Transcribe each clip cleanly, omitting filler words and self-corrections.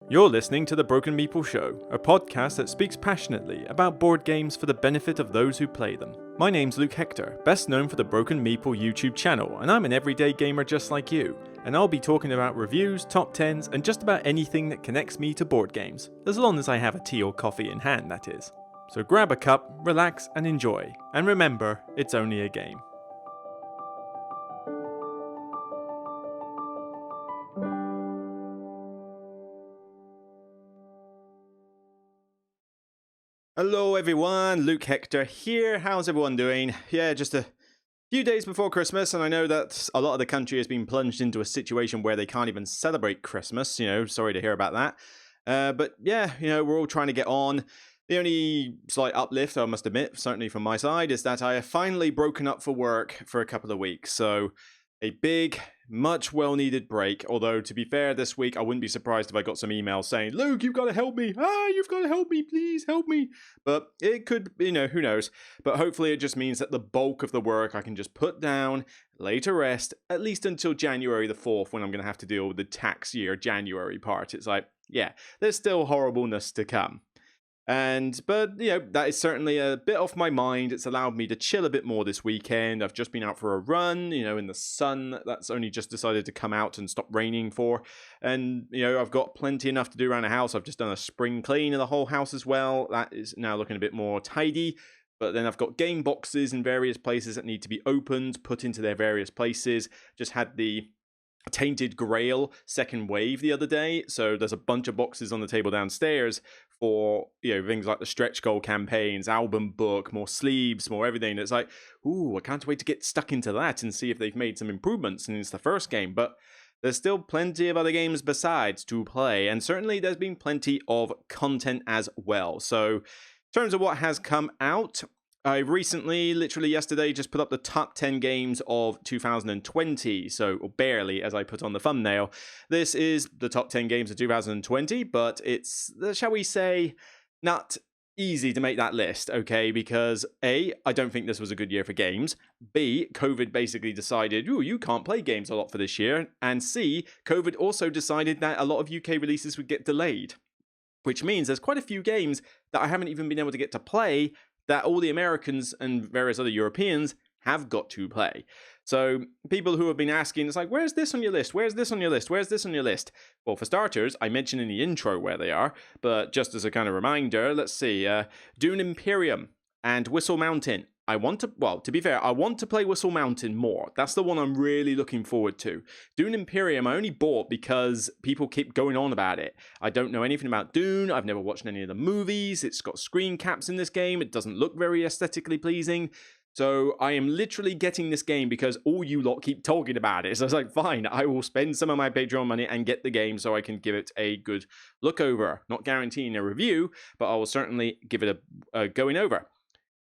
You're listening to The Broken Meeple Show, a podcast that speaks passionately about board games for the benefit of those who play them. My name's Luke Hector, best known for the Broken Meeple YouTube channel, and I'm an everyday gamer just like you. And I'll be talking about reviews, top 10s, and just about anything that connects me to board games, as long as I have a tea or coffee in hand, that is. So grab a cup, relax, and enjoy. And remember, it's only a game. Hello everyone, Luke Hector here. How's everyone doing? Yeah, just a few days before Christmas, and I know that a lot of the country has been plunged into a situation where they can't even celebrate Christmas. Sorry to hear about that. But yeah, we're all trying to get on. The only slight uplift, I must admit, certainly from my side, is that I have finally broken up for work for a couple of weeks. So a big, much well-needed break. Although, to be fair, this week I wouldn't be surprised if I got some emails saying, Luke, you've got to help me. You've got to help me. Please help me. But it could, who knows. But hopefully it just means that the bulk of the work I can just put down, lay to rest, at least until January the 4th, when I'm going to have to deal with the tax year January part. It's like, yeah, there's still horribleness to come. But that is certainly a bit off my mind. It's allowed me to chill a bit more this weekend. I've just been out for a run, in the sun. That's only just decided to come out and stop raining for. And, I've got plenty enough to do around the house. I've just done a spring clean of the whole house as well. That is now looking a bit more tidy. But then I've got game boxes in various places that need to be opened, put into their various places. Just had the Tainted Grail second wave the other day, so there's a bunch of boxes on the table downstairs for things like the stretch goal campaigns, album book, more sleeves, more everything. It's like, ooh, I can't wait to get stuck into that and see if they've made some improvements since the first game. But there's still plenty of other games besides to play, and certainly there's been plenty of content as well. So in terms of what has come out, I recently, literally yesterday, just put up the top 10 games of 2020, or barely, as I put on the thumbnail. This is the top 10 games of 2020, but it's, shall we say, not easy to make that list, okay? Because A, I don't think this was a good year for games. B, COVID basically decided, ooh, you can't play games a lot for this year. And C, COVID also decided that a lot of UK releases would get delayed, which means there's quite a few games that I haven't even been able to get to play that all the Americans and various other Europeans have got to play. So people who have been asking, it's like, where's this on your list? Where's this on your list? Where's this on your list? Well, for starters, I mentioned in the intro where they are, but just as a kind of reminder, let's see, Dune Imperium and Whistle Mountain. To be fair, I want to play Whistle Mountain more. That's the one I'm really looking forward to. Dune Imperium, I only bought because people keep going on about it. I don't know anything about Dune. I've never watched any of the movies. It's got screen caps in this game. It doesn't look very aesthetically pleasing. So I am literally getting this game because all you lot keep talking about it. So I was like, fine, I will spend some of my Patreon money and get the game so I can give it a good look over. Not guaranteeing a review, but I will certainly give it a going over.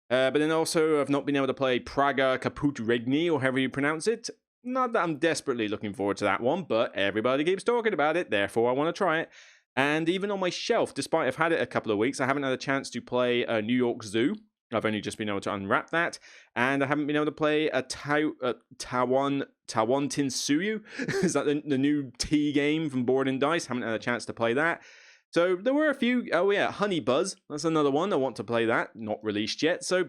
But then also, I've not been able to play Praga Caput Regni, or however you pronounce it. Not that I'm desperately looking forward to that one, but everybody keeps talking about it, therefore I want to try it. And even on my shelf, despite I've had it a couple of weeks, I haven't had a chance to play New York Zoo. I've only just been able to unwrap that, and I haven't been able to play a Taiwan Tinsuyu. Is that the new tea game from Board and Dice? Haven't had a chance to play that. So there were a few, Honey Buzz, that's another one, I want to play that, not released yet. So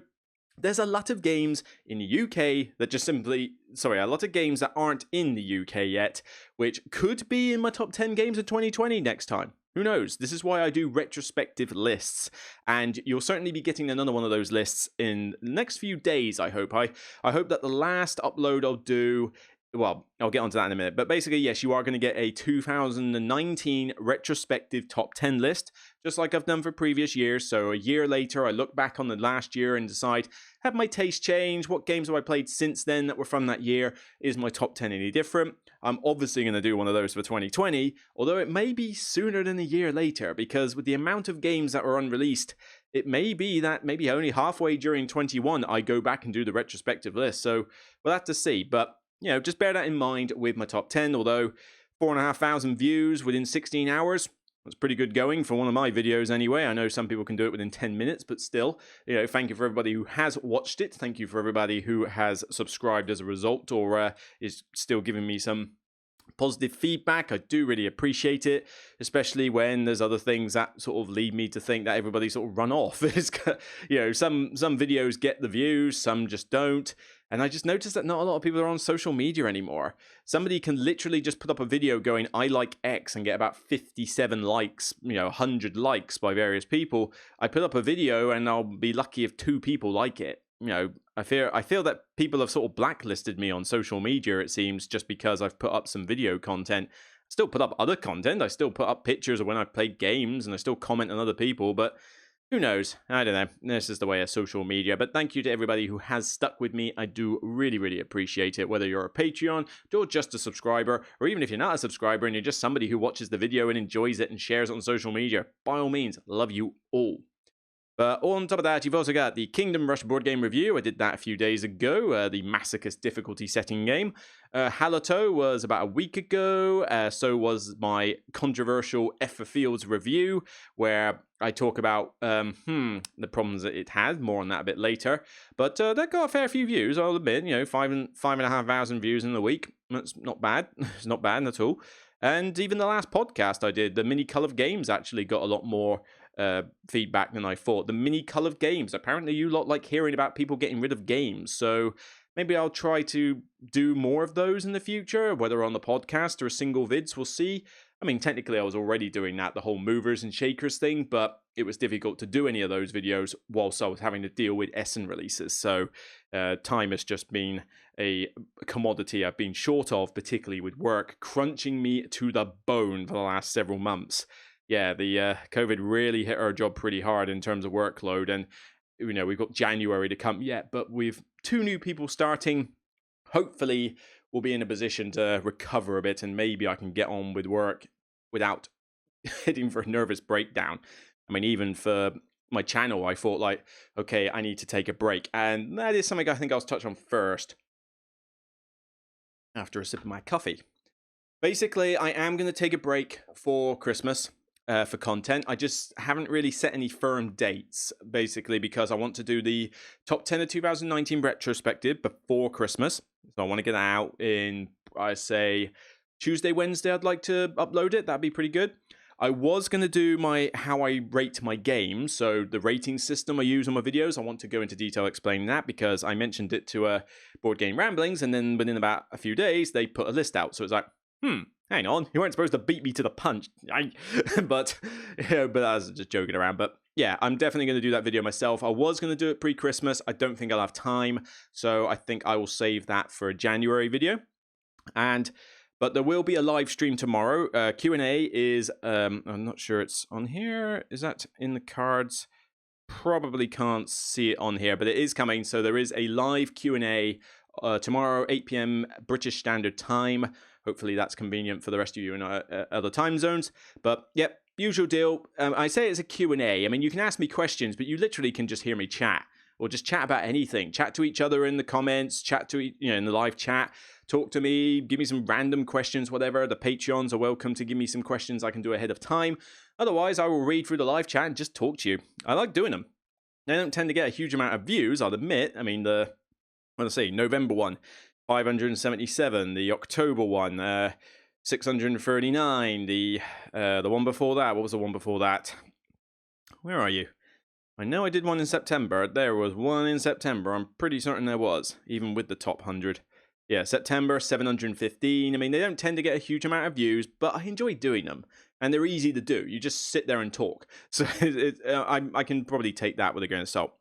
there's a lot of games in the UK that a lot of games that aren't in the UK yet, which could be in my top 10 games of 2020 next time. Who knows? This is why I do retrospective lists, and you'll certainly be getting another one of those lists in the next few days, I hope. I hope that the last upload I'll do, well, I'll get onto that in a minute. But basically, yes, you are going to get a 2019 retrospective top 10 list, just like I've done for previous years. So a year later, I look back on the last year and decide, have my taste changed? What games have I played since then that were from that year? Is my top 10 any different? I'm obviously going to do one of those for 2020, although it may be sooner than a year later, because with the amount of games that were unreleased, it may be that maybe only halfway during 21, I go back and do the retrospective list. So we'll have to see. But just bear that in mind with my top 10, although 4,500 views within 16 hours, that's pretty good going for one of my videos anyway. I know some people can do it within 10 minutes, but still, thank you for everybody who has watched it. Thank you for everybody who has subscribed as a result, or is still giving me some positive feedback. I do really appreciate it, especially when there's other things that sort of lead me to think that everybody sort of run off. Some videos get the views, some just don't. And I just noticed that not a lot of people are on social media anymore. Somebody can literally just put up a video going, I like X, and get about 57 likes, 100 likes by various people. I put up a video and I'll be lucky if 2 people like it. I feel that people have sort of blacklisted me on social media, it seems, just because I've put up some video content. I still put up other content. I still put up pictures of when I played games, and I still comment on other people, but who knows? I don't know. This is the way of social media. But thank you to everybody who has stuck with me. I do really, really appreciate it. Whether you're a Patreon or just a subscriber, or even if you're not a subscriber and you're just somebody who watches the video and enjoys it and shares it on social media, by all means, love you all. But on top of that, you've also got the Kingdom Rush board game review. I did that a few days ago, the Masochist difficulty setting game. Haloto was about a week ago. So was my controversial F for Fields review, where I talk about the problems that it had. More on that a bit later. But that got a fair few views, I'll admit. 5,500 views in the week. That's not bad. It's not bad at all. And even the last podcast I did, the Mini Cull of Games, actually got a lot more feedback than I thought. The Mini Cull of Games. Apparently you lot like hearing about people getting rid of games. So maybe I'll try to do more of those in the future, whether on the podcast or single vids, we'll see. I mean, technically I was already doing that, the whole movers and shakers thing, but it was difficult to do any of those videos whilst I was having to deal with Essen releases. So time has just been a commodity I've been short of, particularly with work crunching me to the bone for the last several months. Yeah, the COVID really hit our job pretty hard in terms of workload, and we've got January to come yet, but we've 2 new people starting. Hopefully we'll be in a position to recover a bit, and maybe I can get on with work without heading for a nervous breakdown. I mean, even for my channel, I thought like, okay, I need to take a break, and that is something I think I'll touch on first after a sip of my coffee. Basically, I am going to take a break for Christmas. For content. I just haven't really set any firm dates, basically, because I want to do the top 10 of 2019 retrospective before Christmas. So I want to get that out in, I say, Tuesday, Wednesday. I'd like to upload it. That'd be pretty good. I was going to do how I rate my games, so the rating system I use on my videos. I want to go into detail explaining that because I mentioned it to Board Game Ramblings, and then within about a few days, they put a list out. So it's like, hang on, you weren't supposed to beat me to the punch. but I was just joking around. But yeah, I'm definitely going to do that video myself. I was going to do it pre-Christmas. I don't think I'll have time. So I think I will save that for a January video. But there will be a live stream tomorrow. Q&A is, I'm not sure it's on here. Is that in the cards? Probably can't see it on here, but it is coming. So there is a live Q&A tomorrow, 8 p.m. British Standard Time. Hopefully that's convenient for the rest of you in other time zones. But yep, usual deal. I say it's a Q&A. I mean, you can ask me questions, but you literally can just hear me chat. Or just chat about anything. Chat to each other in the comments. Chat to in the live chat. Talk to me. Give me some random questions, whatever. The Patreons are welcome to give me some questions I can do ahead of time. Otherwise, I will read through the live chat and just talk to you. I like doing them. They don't tend to get a huge amount of views, I'll admit. I mean, November one, 577. The October one, 639. The one before that. What was the one before that? Where are you? I know I did one in September. There was one in September. I'm pretty certain there was, even with the top 100. Yeah, September, 715. I mean, they don't tend to get a huge amount of views, but I enjoy doing them. And they're easy to do. You just sit there and talk. So I can probably take that with a grain of salt.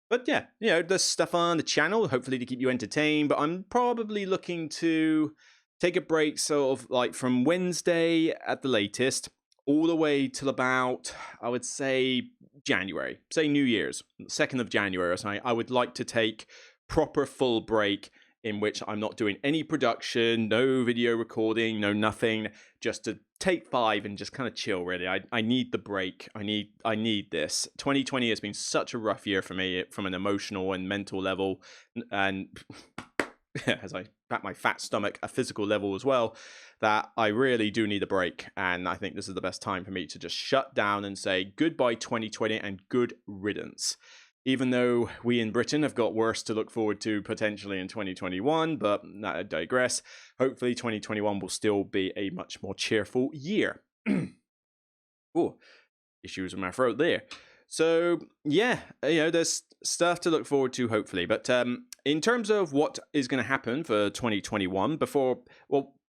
But yeah, there's stuff on the channel, hopefully to keep you entertained. But I'm probably looking to take a break sort of like from Wednesday at the latest, all the way till about, I would say, January. Say New Year's, 2nd of January or something. I would like to take proper full break in which I'm not doing any production, no video recording, no nothing, just to take 5 and just kind of chill, really. I need the break. I need this. 2020 has been such a rough year for me from an emotional and mental level, and as I pat my fat stomach, a physical level as well, that I really do need a break. And I think this is the best time for me to just shut down and say goodbye 2020 and good riddance. even though we in Britain have got worse to look forward to potentially in 2021, but I digress. Hopefully 2021 will still be a much more cheerful year. Oh, issues with my throat there. So yeah, there's stuff to look forward to hopefully. But in terms of what is going to happen for 2021,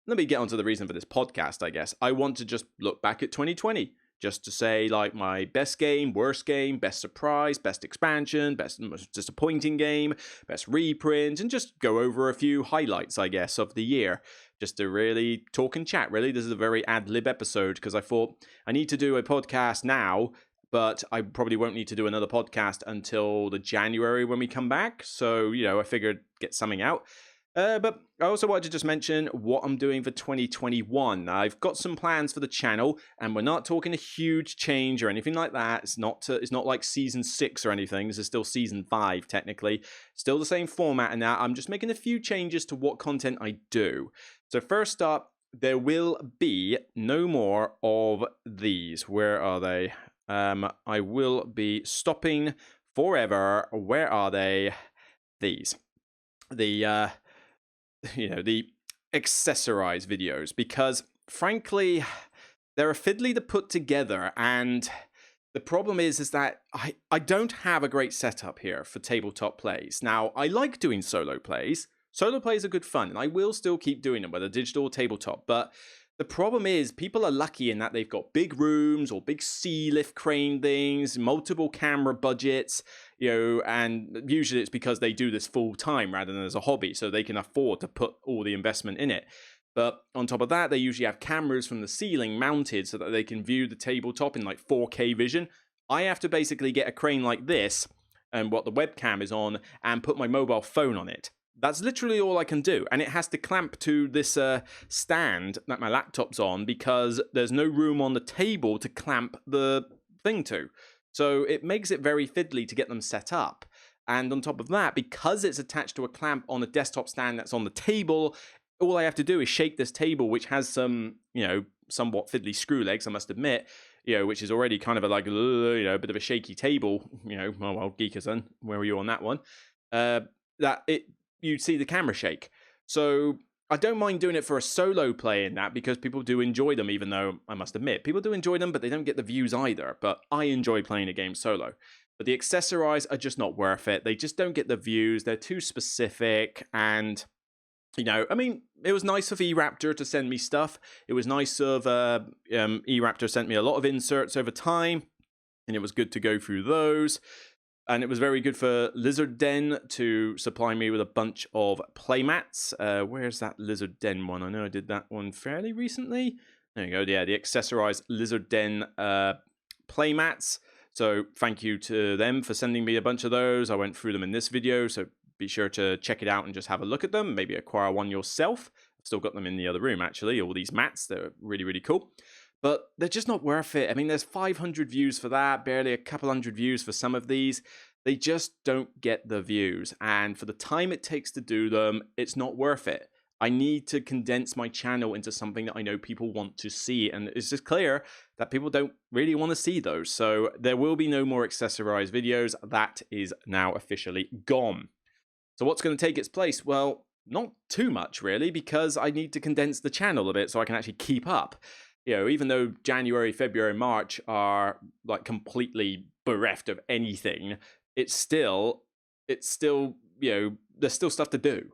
let me get onto the reason for this podcast, I guess. I want to just look back at 2020. Just to say, like, my best game, worst game, best surprise, best expansion, best most disappointing game, best reprint, and just go over a few highlights, I guess, of the year. Just to really talk and chat, really. This is a very ad-lib episode, because I thought I need to do a podcast now, but I probably won't need to do another podcast until the January when we come back. So, I figured get something out. But I also wanted to just mention what I'm doing for 2021. I've got some plans for the channel, and we're not talking a huge change or anything like that. It's not like season 6 or anything. This is still season 5 technically. Still the same format, and now I'm just making a few changes to what content I do. So first up, there will be no more of these. Where are they? I will be stopping forever. Where are they? These. The accessorized videos, because frankly, they're fiddly to put together, and the problem is that I don't have a great setup here for tabletop plays. Now, I like doing solo plays. Solo plays are good fun, and I will still keep doing them, whether digital or tabletop, but the problem is people are lucky in that they've got big rooms or big sea lift crane things, multiple camera budgets, and usually it's because they do this full time rather than as a hobby, so they can afford to put all the investment in it. But on top of that, they usually have cameras from the ceiling mounted so that they can view the tabletop in like 4K vision. I have to basically get a crane like this and what the webcam is on and put my mobile phone on it. That's literally all I can do, and it has to clamp to this stand that my laptop's on because there's no room on the table to clamp the thing to. So it makes it very fiddly to get them set up. And on top of that, because it's attached to a clamp on a desktop stand that's on the table, all I have to do is shake this table, which has some, somewhat fiddly screw legs, I must admit, which is already kind of a bit of a shaky table, well, Geekerson, where were you on that one? You'd see the camera shake. So I don't mind doing it for a solo play in that because people do enjoy them, even though I must admit, people do enjoy them, but they don't get the views either. But I enjoy playing a game solo. But the accessorized are just not worth it. They just don't get the views. They're too specific. And, it was nice of eRaptor to send me stuff. It was nice of eRaptor sent me a lot of inserts over time. And it was good to go through those. And it was very good for Lizard Den to supply me with a bunch of playmats. Where's that Lizard Den one? I know I did that one fairly recently. There you go. Yeah, the accessorized Lizard Den playmats. So thank you to them for sending me a bunch of those. I went through them in this video, so be sure to check it out and just have a look at them. Maybe acquire one yourself. I've still got them in the other room, actually, all these mats. They're really, really cool. But they're just not worth it. I mean, there's 500 views for that, barely a couple hundred views for some of these. They just don't get the views. And for the time it takes to do them, it's not worth it. I need to condense my channel into something that I know people want to see. And it's just clear that people don't really want to see those. So there will be no more accessorized videos. That is now officially gone. So what's going to take its place? Well, not too much, really, because I need to condense the channel a bit so I can actually keep up. Even though January, February, March are like completely bereft of anything, it's still, there's still stuff to do.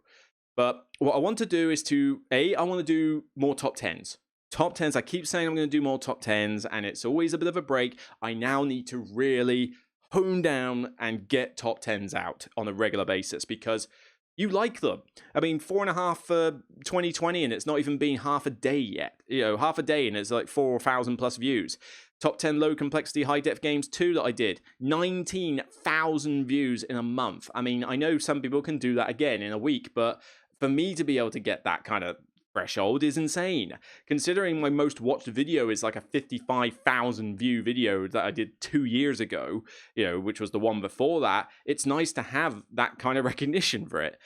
But what I want to do is I want to do more top 10s. Top 10s, I keep saying I'm going to do more top 10s, and it's always a bit of a break. I now need to really hone down and get top 10s out on a regular basis because you like them. I mean, 4.5 for 2020, and it's not even been half a day yet. Half a day, and it's like 4,000 plus views. Top 10 low complexity, high def games 2 that I did. 19,000 views in a month. I mean, I know some people can do that again in a week, but for me to be able to get that kind of threshold is insane. Considering my most watched video is like a 55,000 view video that I did 2 years ago, which was the one before that, it's nice to have that kind of recognition for it.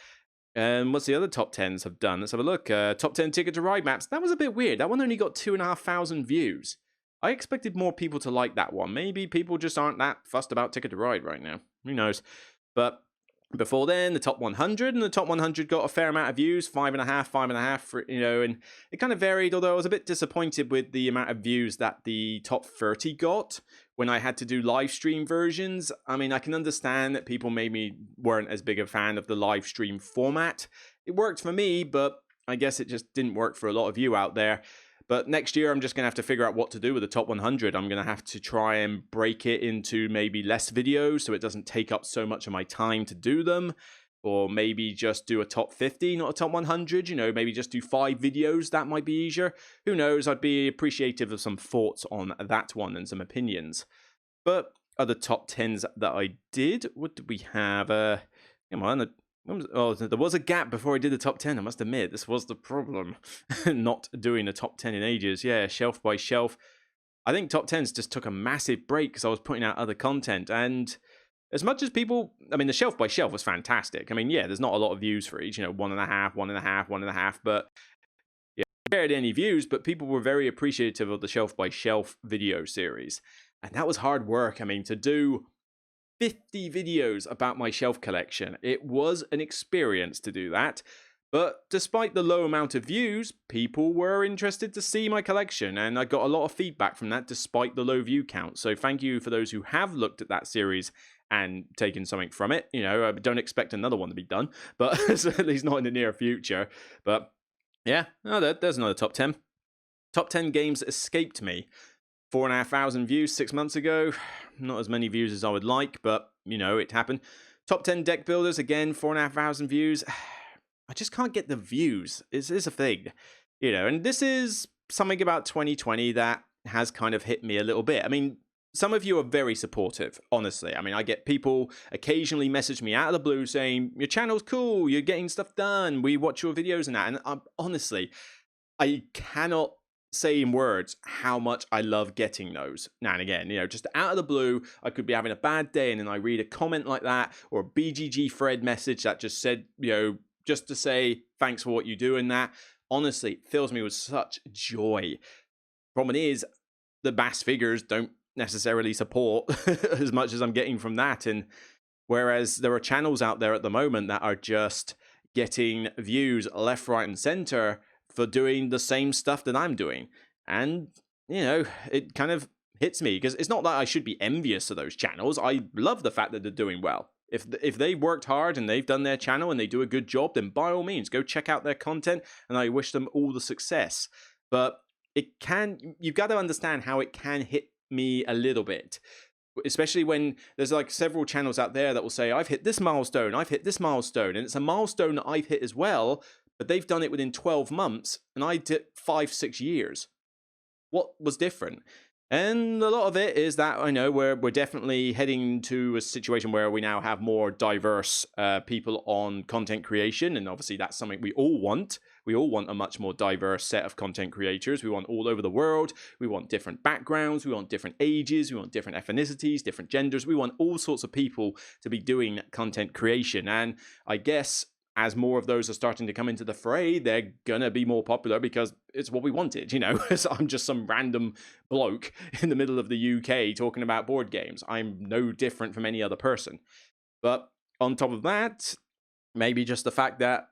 And what's the other top 10s have done? Let's have a look. Top 10 Ticket to Ride maps. That was a bit weird. That one only got 2,500 views. I expected more people to like that one. Maybe people just aren't that fussed about Ticket to Ride right now. Who knows? But before then, the top 100, and the top 100 got a fair amount of views, 5.5, and it kind of varied, although I was a bit disappointed with the amount of views that the top 30 got when I had to do live stream versions. I mean, I can understand that people maybe weren't as big a fan of the live stream format. It worked for me, but I guess it just didn't work for a lot of you out there. But next year, I'm just going to have to figure out what to do with the top 100. I'm going to have to try and break it into maybe less videos so it doesn't take up so much of my time to do them. Or maybe just do a top 50, not a top 100. Maybe just do 5 videos. That might be easier. Who knows? I'd be appreciative of some thoughts on that one and some opinions. But other top 10s that I did, what did we have? Come on, there was a gap before I did the top 10. I must admit, this was the problem. Not doing a top 10 in ages. Yeah, shelf by shelf. I think top 10s just took a massive break because I was putting out other content. And as much as people, the shelf by shelf was fantastic. Yeah, there's not a lot of views for each, 1.5, 1.5, 1.5. But yeah, barely any views, but people were very appreciative of the shelf by shelf video series. And that was hard work. To do 50 videos about my shelf collection. It was an experience to do that. But despite the low amount of views, people were interested to see my collection, and I got a lot of feedback from that despite the low view count. So thank you for those who have looked at that series and taken something from it. I don't expect another one to be done, but at least not in the near future. But yeah, there's another top 10. Top 10 games that escaped me. 4,500 views 6 months ago. Not as many views as I would like, but, it happened. Top 10 deck builders, again, 4,500 views. I just can't get the views. It's a thing. And this is something about 2020 that has kind of hit me a little bit. Some of you are very supportive, honestly. I get people occasionally message me out of the blue saying, your channel's cool, you're getting stuff done, we watch your videos and that. And honestly, I cannot say in words how much I love getting those now and again. Just out of the blue, I could be having a bad day and then I read a comment like that or a BGG thread message that just said, just to say thanks for what you do and that. Honestly, it fills me with such joy. Problem is, the mass figures don't necessarily support as much as I'm getting from that. And whereas there are channels out there at the moment that are just getting views left, right, and center for doing the same stuff that I'm doing. And, it kind of hits me because it's not that I should be envious of those channels. I love the fact that they're doing well. If they worked hard and they've done their channel and they do a good job, then by all means, go check out their content and I wish them all the success. But you've got to understand how it can hit me a little bit. Especially when there's like several channels out there that will say, I've hit this milestone, I've hit this milestone, and it's a milestone that I've hit as well, but they've done it within 12 months, and I did 5-6 years. What was different? And a lot of it is that I know we're definitely heading to a situation where we now have more diverse people on content creation, and obviously that's something we all want. We all want a much more diverse set of content creators. We want all over the world. We want different backgrounds. We want different ages. We want different ethnicities, different genders. We want all sorts of people to be doing content creation. And I guess as more of those are starting to come into the fray, they're gonna be more popular because it's what we wanted, So I'm just some random bloke in the middle of the UK talking about board games. I'm no different from any other person. But on top of that, maybe just the fact that,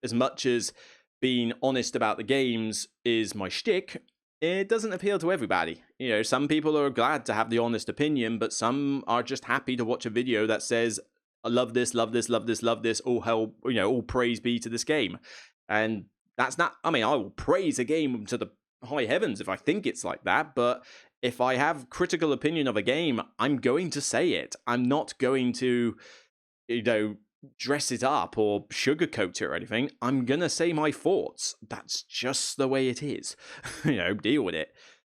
as much as being honest about the games is my shtick, it doesn't appeal to everybody. Some people are glad to have the honest opinion, but some are just happy to watch a video that says, I love this, love this, love this, love this, all hell, all praise be to this game. And that's not, I will praise a game to the high heavens if I think it's like that, but if I have critical opinion of a game, I'm going to say it. I'm not going to, dress it up or sugarcoat it or anything. I'm going to say my thoughts. That's just the way it is. Deal with it.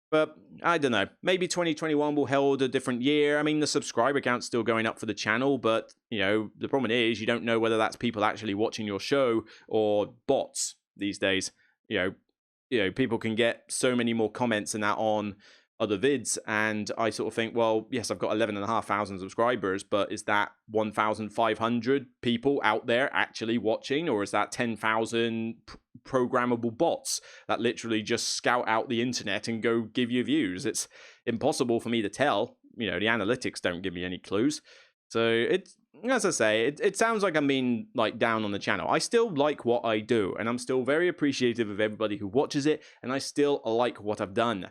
But I don't know, maybe 2021 will hold a different year. The subscriber count's still going up for the channel, but, the problem is you don't know whether that's people actually watching your show or bots these days. People can get so many more comments and that on other vids, and I sort of think, well, yes, I've got 11,500 subscribers, but is that 1,500 people out there actually watching, or is that 10,000 programmable bots that literally just scout out the internet and go give you views? It's impossible for me to tell. The analytics don't give me any clues. So it's, as I say, it sounds like I'm being like down on the channel. I still like what I do, and I'm still very appreciative of everybody who watches it, and I still like what I've done.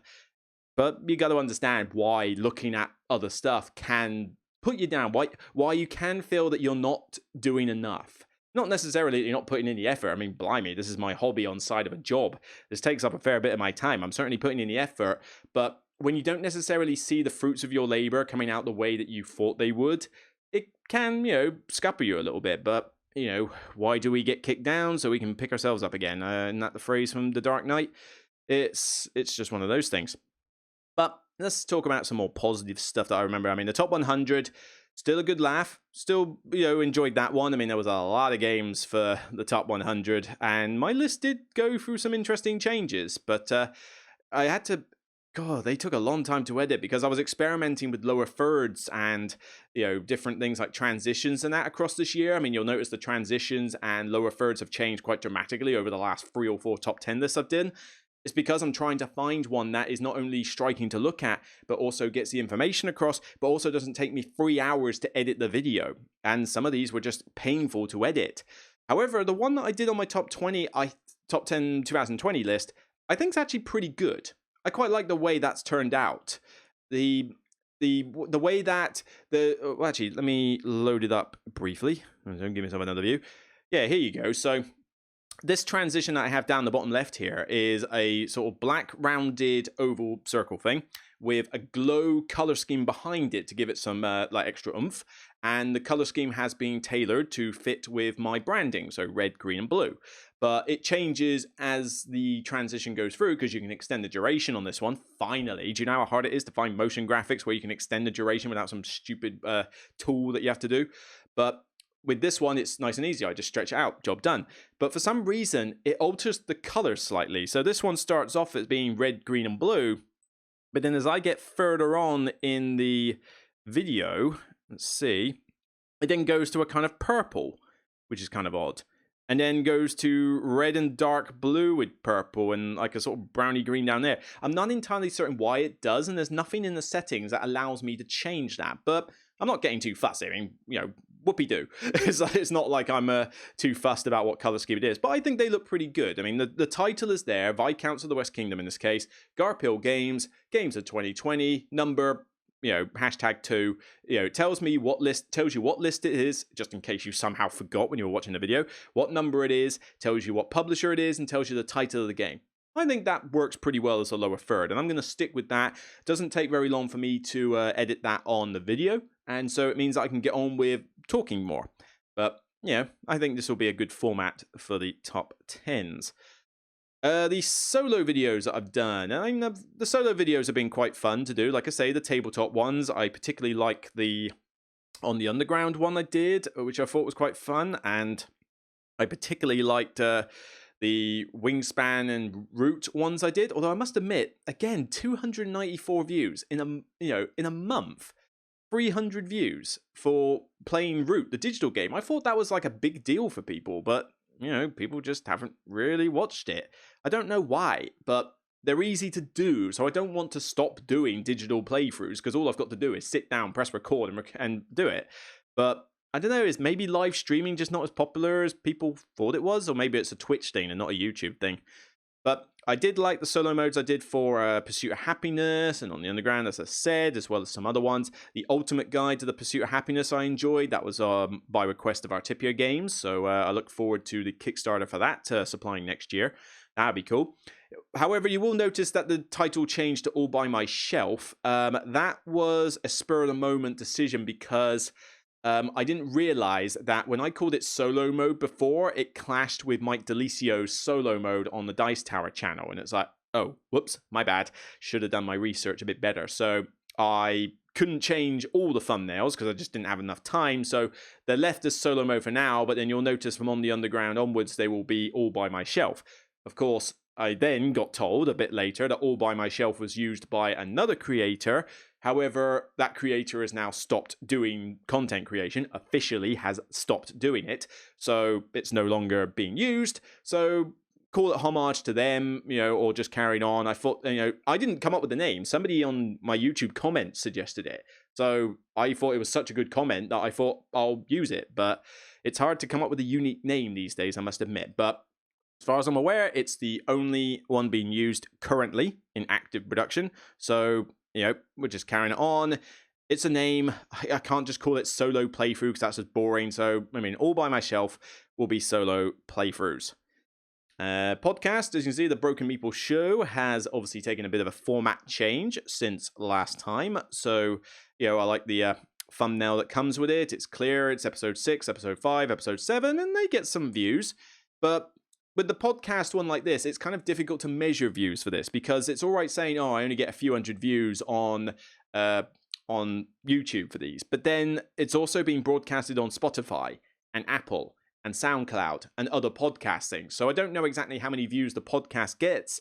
But you got to understand why looking at other stuff can put you down. Why you can feel that you're not doing enough. Not necessarily that you're not putting in the effort. I mean, blimey, this is my hobby on side of a job. This takes up a fair bit of my time. I'm certainly putting in the effort, but when you don't necessarily see the fruits of your labor coming out the way that you thought they would, it can, scupper you a little bit. But, why do we get kicked down? So we can pick ourselves up again. Isn't that the phrase from The Dark Knight? It's just one of those things. But let's talk about some more positive stuff that I remember. I mean, the top 100, still a good laugh. Still, enjoyed that one. I mean, there was a lot of games for the top 100, and my list did go through some interesting changes. But I had to... God, they took a long time to edit because I was experimenting with lower thirds and, different things like transitions and that across this year. I mean, you'll notice the transitions and lower thirds have changed quite dramatically over the last 3 or 4 top 10 lists I've done. It's because I'm trying to find one that is not only striking to look at, but also gets the information across, but also doesn't take me 3 hours to edit the video. And some of these were just painful to edit. However, the one that I did on my top 10 2020 list, I think is actually pretty good. I quite like the way that's turned out. The way that well, actually, let me load it up briefly. Don't give myself another view. Yeah, here you go. So this transition that I have down the bottom left here is a sort of black rounded oval circle thing with a glow color scheme behind it to give it some like extra oomph. And the color scheme has been tailored to fit with my branding, so red, green, and blue. But it changes as the transition goes through because you can extend the duration on this one. Finally, do you know how hard it is to find motion graphics where you can extend the duration without some stupid tool that you have to do? But with this one, it's nice and easy. I just stretch it out, job done. But for some reason, it alters the color slightly. So this one starts off as being red, green, and blue. But then as I get further on in the video, let's see, it then goes to a kind of purple, which is kind of odd. And then goes to red and dark blue with purple and like a sort of browny green down there. I'm not entirely certain why it does, and there's nothing in the settings that allows me to change that. But I'm not getting too fussy. I mean, whoopee-doo. It's not like I'm too fussed about what color scheme it is. But I think they look pretty good. I mean, the title is there, Viscounts of the West Kingdom in this case, Garphill Games, Games of 2020, number... #2, it tells you what list it is, just in case you somehow forgot when you were watching the video, what number it is, tells you what publisher it is, and tells you the title of the game. I think that works pretty well as a lower third, and I'm going to stick with that. It doesn't take very long for me to edit that on the video, and so it means that I can get on with talking more. But, I think this will be a good format for the top 10s. The solo videos that I've done, I mean, the solo videos have been quite fun to do. Like I say, the tabletop ones, I particularly like the On the Underground one I did, which I thought was quite fun, and I particularly liked the Wingspan and Root ones I did. Although I must admit, again, 294 views in a month. 300 views for playing Root, the digital game. I thought that was like a big deal for people, but people just haven't really watched it. I don't know why, but they're easy to do, so I don't want to stop doing digital playthroughs because all I've got to do is sit down, press record, and do it. But I don't know, is maybe live streaming just not as popular as people thought it was? Or maybe it's a Twitch thing and not a YouTube thing. But I did like the solo modes I did for Pursuit of Happiness and On the Underground, as I said, as well as some other ones. The Ultimate Guide to the Pursuit of Happiness I enjoyed. That was by request of Artipia Games, so I look forward to the Kickstarter for that supplying next year. That'd be cool. However, you will notice that the title changed to All By Myself. That was a spur-of-the-moment decision because... I didn't realize that when I called it solo mode before, it clashed with Mike Delicio's solo mode on the Dice Tower channel. And it's like, oh, whoops, my bad. Should have done my research a bit better. So I couldn't change all the thumbnails because I just didn't have enough time. So they're left as solo mode for now. But then you'll notice from On the Underground onwards, they will be All By Myself. Of course, I then got told a bit later that All By Myself was used by another creator. However, that creator has now stopped doing content creation, officially has stopped doing it, so it's no longer being used. So call it homage to them, or just carried on. I thought, I didn't come up with the name. Somebody on my YouTube comments suggested it. So I thought it was such a good comment that I thought I'll use it. But it's hard to come up with a unique name these days, I must admit. But as far as I'm aware, it's the only one being used currently in active production. So, we're just carrying it on. It's a name. I can't just call it solo playthrough because that's just boring. So, All By Myself will be solo playthroughs. Podcast, as you can see, the Broken Meeple Show has obviously taken a bit of a format change since last time. So, I like the thumbnail that comes with it. It's clear. It's episode 6, episode 5, episode 7, and they get some views. But with the podcast one like this, it's kind of difficult to measure views for this because it's all right saying, I only get a few hundred views on YouTube for these. But then it's also being broadcasted on Spotify and Apple and SoundCloud and other podcasting. So I don't know exactly how many views the podcast gets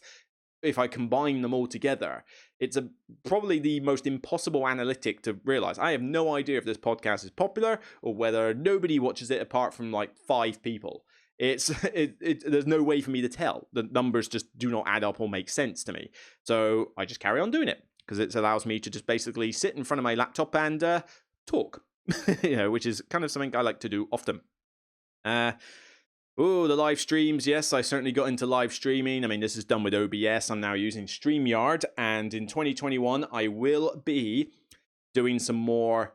if I combine them all together. It's probably the most impossible analytic to realize. I have no idea if this podcast is popular or whether nobody watches it apart from like 5 people. There's no way for me to tell. The numbers just do not add up or make sense to me. So I just carry on doing it because it allows me to just basically sit in front of my laptop and talk, which is kind of something I like to do often. The live streams. Yes, I certainly got into live streaming. This is done with OBS. I'm now using Streamyard, and in 2021, I will be doing some more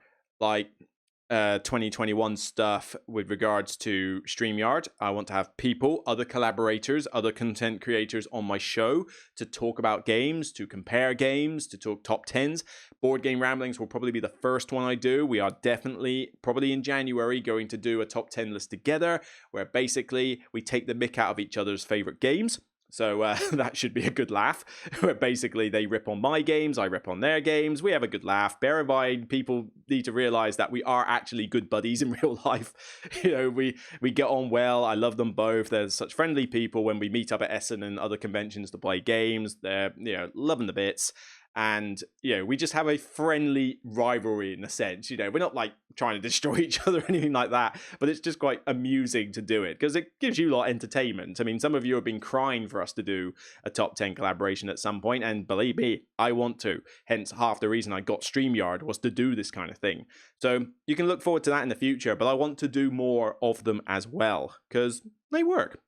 2021 stuff with regards to Streamyard. I want to have people, other collaborators, other content creators on my show to talk about games, to compare games, to talk top 10s. Board Game Ramblings will probably be the first one I do. We are definitely, probably in January, going to do a top 10 list together where basically we take the mick out of each other's favorite games. So that should be a good laugh, where basically they rip on my games, I rip on their games, we have a good laugh. Bear in mind, people need to realize that we are actually good buddies in real life. We get on well, I love them both. They're such friendly people. When we meet up at Essen and other conventions to play games, they're, loving the bits. And, we just have a friendly rivalry in a sense. We're not trying to destroy each other or anything like that, but it's just quite amusing to do it because it gives you a lot of entertainment. Some of you have been crying for us to do a top 10 collaboration at some point, and believe me, I want to. Hence, half the reason I got StreamYard was to do this kind of thing. So you can look forward to that in the future, but I want to do more of them as well because they work.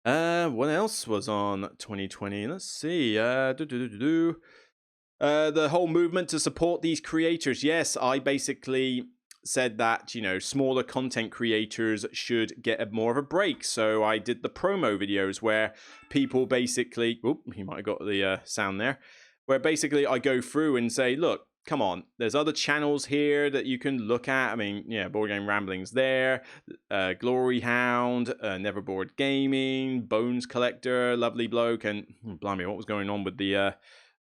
What else was on 2020? Let's see. The whole movement to support these creators. Yes, I basically said that, smaller content creators should get more of a break. So I did the promo videos where people basically... Oh, you might have got the sound there. Where basically I go through and say, look, come on, there's other channels here that you can look at. Board Game Ramblings there, Glory Hound, Neverboard Gaming, Bones Collector, Lovely Bloke, and blimey, what was going on with the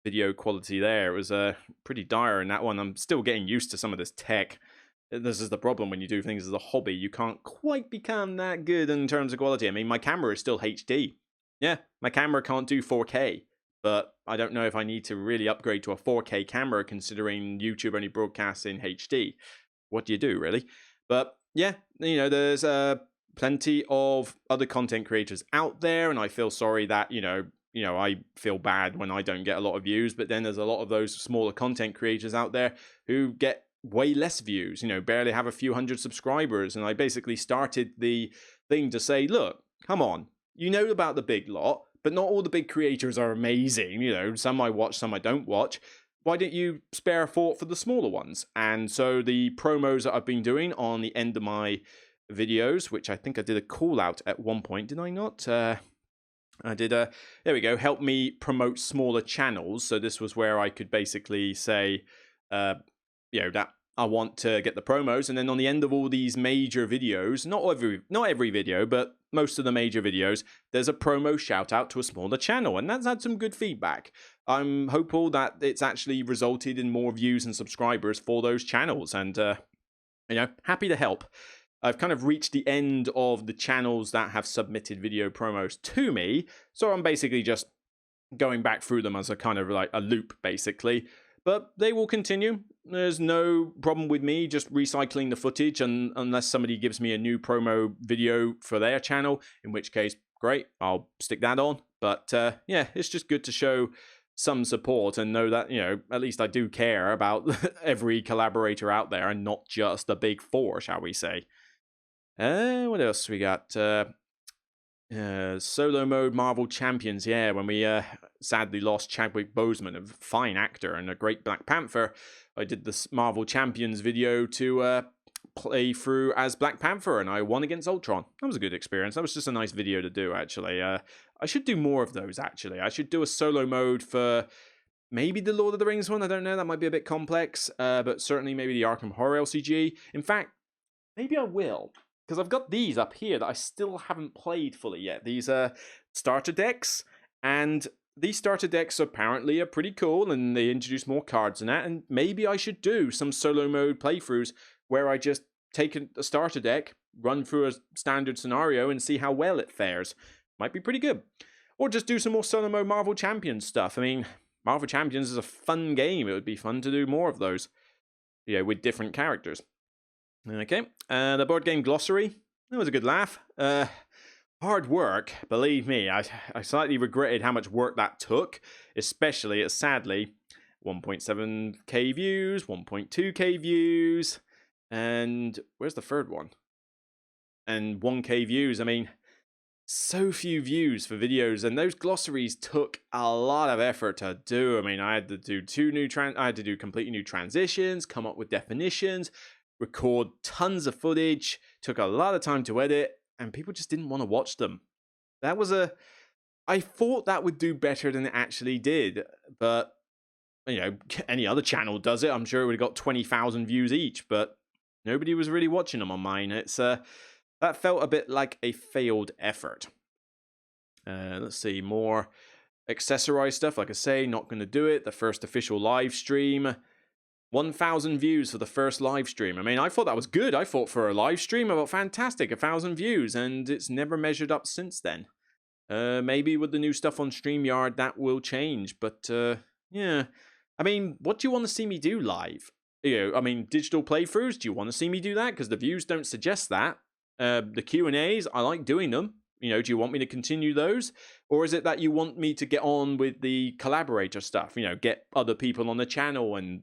video quality there? It was pretty dire in that one. I'm still getting used to some of this tech. This is the problem when you do things as a hobby. You can't quite become that good in terms of quality. My camera is still HD. Yeah, my camera can't do 4K. But I don't know if I need to really upgrade to a 4K camera considering YouTube only broadcasts in HD. What do you do, really? But yeah, there's plenty of other content creators out there, and I feel sorry that, I feel bad when I don't get a lot of views, but then there's a lot of those smaller content creators out there who get way less views, barely have a few hundred subscribers. And I basically started the thing to say, look, come on, about the big lot, but not all the big creators are amazing. Some I watch, some I don't watch. Why don't you spare a thought for the smaller ones? And so the promos that I've been doing on the end of my videos, which I think I did a call out at one point, did I not? I did there we go, help me promote smaller channels. So this was where I could basically say, that I want to get the promos, and then on the end of all these major videos, not every video, but most of the major videos, there's a promo shout out to a smaller channel, and that's had some good feedback. I'm hopeful that it's actually resulted in more views and subscribers for those channels, and happy to help. I've kind of reached the end of the channels that have submitted video promos to me, so I'm basically just going back through them as a kind of like a loop, basically. But they will continue. There's no problem with me just recycling the footage, and unless somebody gives me a new promo video for their channel, in which case, great, I'll stick that on. But yeah, it's just good to show some support and know that, at least I do care about every collaborator out there and not just the big four, shall we say. What else we got? Solo mode Marvel Champions. Yeah, when we sadly lost Chadwick Boseman, a fine actor and a great Black Panther, I did this Marvel Champions video to play through as Black Panther, and I won against Ultron. That was a good experience. That was just a nice video to do, actually. I should do more of those, actually. I should do a solo mode for maybe the Lord of the Rings one. I don't know. That might be a bit complex, but certainly maybe the Arkham Horror LCG. In fact, maybe I will, because I've got these up here that I still haven't played fully yet. These starter decks, and these starter decks apparently are pretty cool, and they introduce more cards and that, and maybe I should do some solo mode playthroughs where I just take a starter deck, run through a standard scenario, and see how well it fares. Might be pretty good. Or just do some more solo mode Marvel Champions stuff. I mean, Marvel Champions is a fun game. It would be fun to do more of those, with different characters. Okay, the board game glossary, that was a good laugh. Hard work, believe me. I slightly regretted how much work that took, especially as sadly 1.7k views, 1.2k views, and where's the third one? And 1k views. I mean, so few views for videos, and those glossaries took a lot of effort to do. I mean, I had to do completely new transitions, come up with definitions, record tons of footage, took a lot of time to edit, and people just didn't want to watch them. I thought that would do better than it actually did, but any other channel does it. I'm sure it would have got 20,000 views each, but nobody was really watching them on mine. It's that felt a bit like a failed effort. Let's see, more accessorized stuff. Like I say, not going to do it. The first official live stream, 1,000 views for the first live stream. I mean, I thought that was good. I thought for a live stream, I thought fantastic, 1,000 views, and it's never measured up since then. Maybe with the new stuff on Streamyard, that will change. But yeah, I mean, what do you want to see me do live? I mean, digital playthroughs. Do you want to see me do that? Because the views don't suggest that. The Q&As, I like doing them. Do you want me to continue those? Or is it that you want me to get on with the collaborator stuff? Get other people on the channel and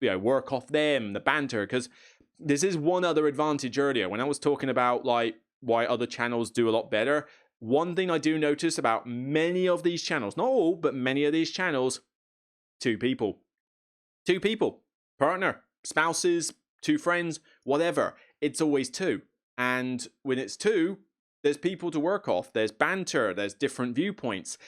work off them, the banter. Because this is one other advantage earlier when I was talking about why other channels do a lot better. One thing I do notice about many of these channels, not all, but many of these channels, two people, partner, spouses, two friends, whatever. It's always two. And when it's two, there's people to work off. There's banter. There's different viewpoints.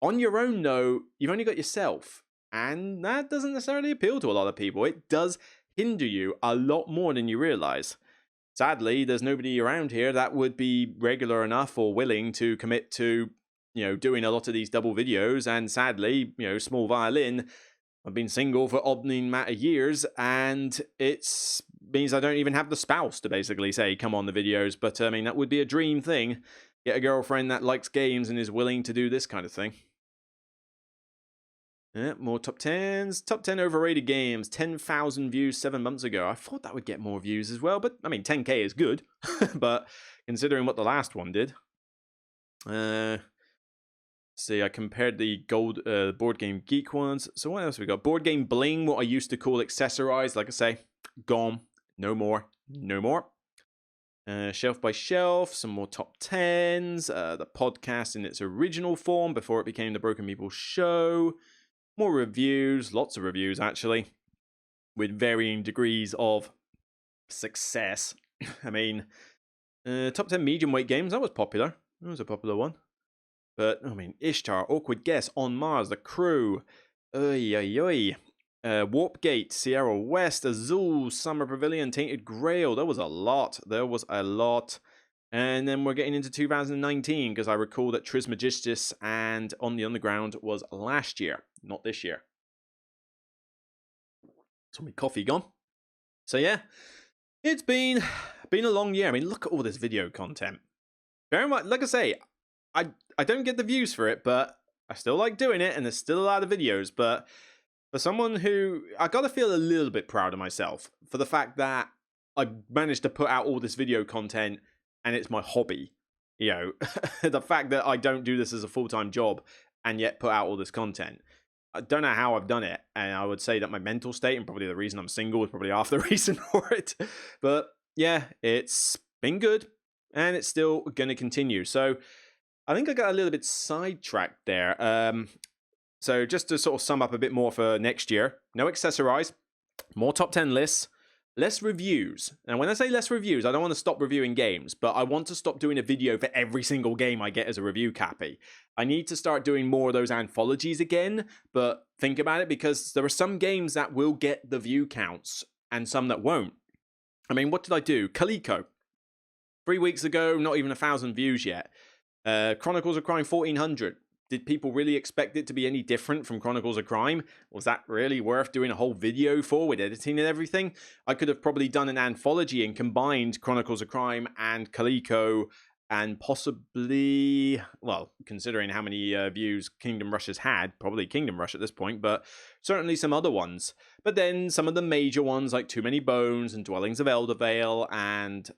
On your own, though, you've only got yourself. And that doesn't necessarily appeal to a lot of people. It does hinder you a lot more than you realize. Sadly, there's nobody around here that would be regular enough or willing to commit to, doing a lot of these double videos. And sadly, small violin, I've been single for obscene amount of years, and it's means I don't even have the spouse to basically say, come on the videos. But I mean, that would be a dream thing. Get a girlfriend that likes games and is willing to do this kind of thing. Yeah, more top 10s. Top 10 overrated games. 10,000 views 7 months ago. I thought that would get more views as well. But, I mean, 10k is good. But considering what the last one did. See, I compared the gold Board Game Geek ones. So what else have we got? Board Game Bling, what I used to call accessorized. Like I say, gone. No more. No more. Shelf by Shelf, some more top 10s. The podcast in its original form before it became the Broken Meeple Show. More reviews, lots of reviews actually, with varying degrees of success. I mean, top 10 medium weight games, that was popular. That was a popular one. But, I mean, Ishtar, Awkward Guess, On Mars, The Crew, Warpgate, Sierra West, Azul, Summer Pavilion, Tainted Grail. There was a lot. And then we're getting into 2019, because I recall that Trismegistus and On the Underground was last year, not this year. So my coffee gone. So yeah, it's been been a long year. I mean, look at all this video content. Very much, like I say, I don't get the views for it, but I still like doing it, and there's still a lot of videos. But for someone who, I gotta feel a little bit proud of myself for the fact that I managed to put out all this video content, and it's my hobby. You know, the fact that I don't do this as a full-time job and yet put out all this content. I don't know how I've done it, and I would say that my mental state and probably the reason I'm single is probably half the reason for it. But yeah, it's been good, and it's still going to continue. So I think I got a little bit sidetracked there. So just to sort of sum up a bit more for next year, no accessorize, more top 10 lists, less reviews. And when I say less reviews, I don't want to stop reviewing games, but I want to stop doing a video for every single game I get as a review cappy. I need to start doing more of those anthologies again, but think about it, because there are some games that will get the view counts and some that won't. I mean, what did I do? Calico. 3 weeks ago, not even 1,000 views yet. Chronicles of Crime 1,400. Did people really expect it to be any different from Chronicles of Crime? Was that really worth doing a whole video for with editing and everything? I could have probably done an anthology and combined Chronicles of Crime and Calico and possibly, well, considering how many views Kingdom Rush has had, probably Kingdom Rush at this point, but certainly some other ones. But then some of the major ones like Too Many Bones and Dwellings of Eldervale and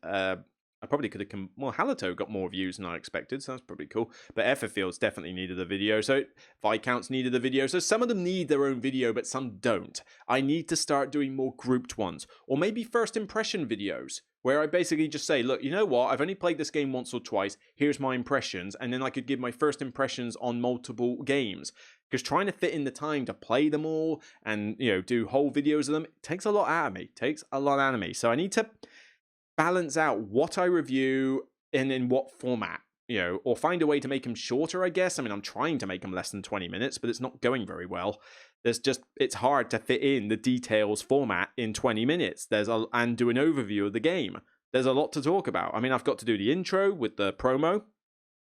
I probably could have well, Halito got more views than I expected, so that's probably cool. But Efferfield's definitely needed a video, so Viscounts needed a video. So some of them need their own video, but some don't. I need to start doing more grouped ones, or maybe first impression videos, where I basically just say, look, you know what? I've only played this game once or twice. Here's my impressions, and then I could give my first impressions on multiple games. Because trying to fit in the time to play them all and, you know, do whole videos of them, it takes a lot out of me. So I need to balance out what I review and in what format, you know, or find a way to make them shorter, I guess. I mean, I'm trying to make them less than 20 minutes, but it's not going very well. It's hard to fit in the details format in 20 minutes. And do an overview of the game. There's a lot to talk about. I mean, I've got to do the intro with the promo.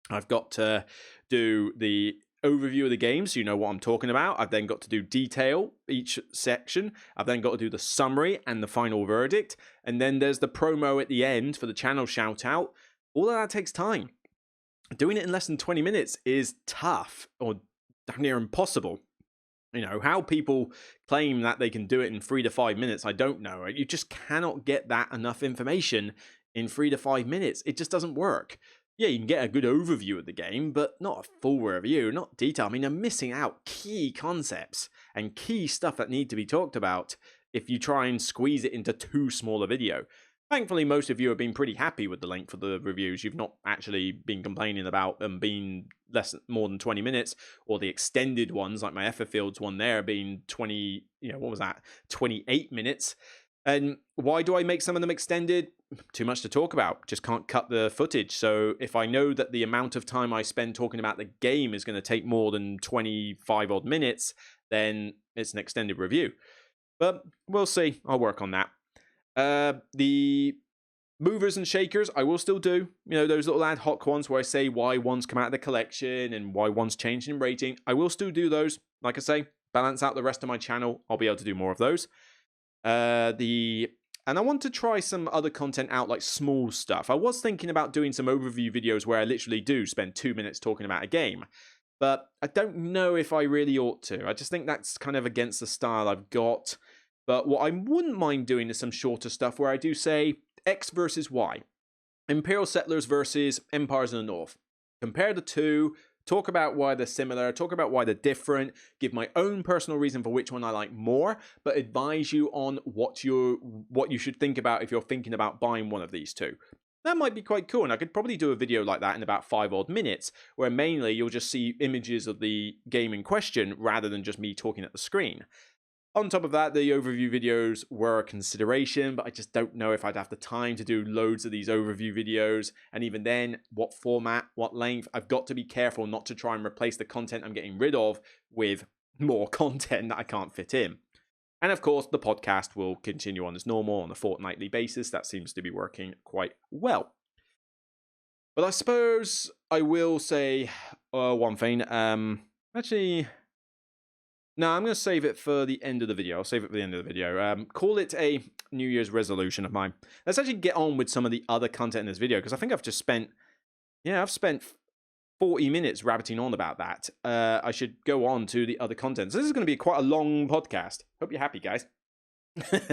I've got to do the overview of the game so you know what I'm talking about. I've then got to do detail each section. I've then got to do the summary and the final verdict. And then there's the promo at the end for the channel shout out. All of that takes time. Doing it in less than 20 minutes is tough or damn near impossible. You know, how people claim that they can do it in 3 to 5 minutes, I don't know. You just cannot get that enough information in 3 to 5 minutes. It just doesn't work. Yeah, you can get a good overview of the game, but not a full review, not detail. I mean, I'm missing out key concepts and key stuff that need to be talked about if you try and squeeze it into too small a video. Thankfully, most of you have been pretty happy with the length of the reviews. You've not actually been complaining about them being more than 20 minutes, or the extended ones, like my Efferfields one there being 28 minutes. And why do I make some of them extended? Too much to talk about. Just can't cut the footage. So if I know that the amount of time I spend talking about the game is going to take more than 25 odd minutes, then it's an extended review. But we'll see. I'll work on that. The movers and shakers, I will still do. You know, those little ad hoc ones where I say why one's come out of the collection and why one's changed in rating. I will still do those. Like I say, balance out the rest of my channel. I'll be able to do more of those. And I want to try some other content out, like small stuff. I was thinking about doing some overview videos where I literally do spend 2 minutes talking about a game, but I don't know if I really ought to. I just think that's kind of against the style I've got. But what I wouldn't mind doing is some shorter stuff where I do say X versus Y. Imperial Settlers versus Empires in the North. Compare the two. Talk about why they're similar, talk about why they're different, give my own personal reason for which one I like more, but advise you on what you should think about if you're thinking about buying one of these two. That might be quite cool, and I could probably do a video like that in about 5 odd minutes, where mainly you'll just see images of the game in question rather than just me talking at the screen. On top of that, the overview videos were a consideration, but I just don't know if I'd have the time to do loads of these overview videos. And even then, what format, what length? I've got to be careful not to try and replace the content I'm getting rid of with more content that I can't fit in. And of course, the podcast will continue on as normal on a fortnightly basis. That seems to be working quite well. But I suppose I will say one thing. Actually, No, I'm going to save it for the end of the video. I'll save it for the end of the video. Call it a New Year's resolution of mine. Let's actually get on with some of the other content in this video, because I think I've just spent, I've spent 40 minutes rabbiting on about that. I should go on to the other content. So this is going to be quite a long podcast. Hope you're happy, guys.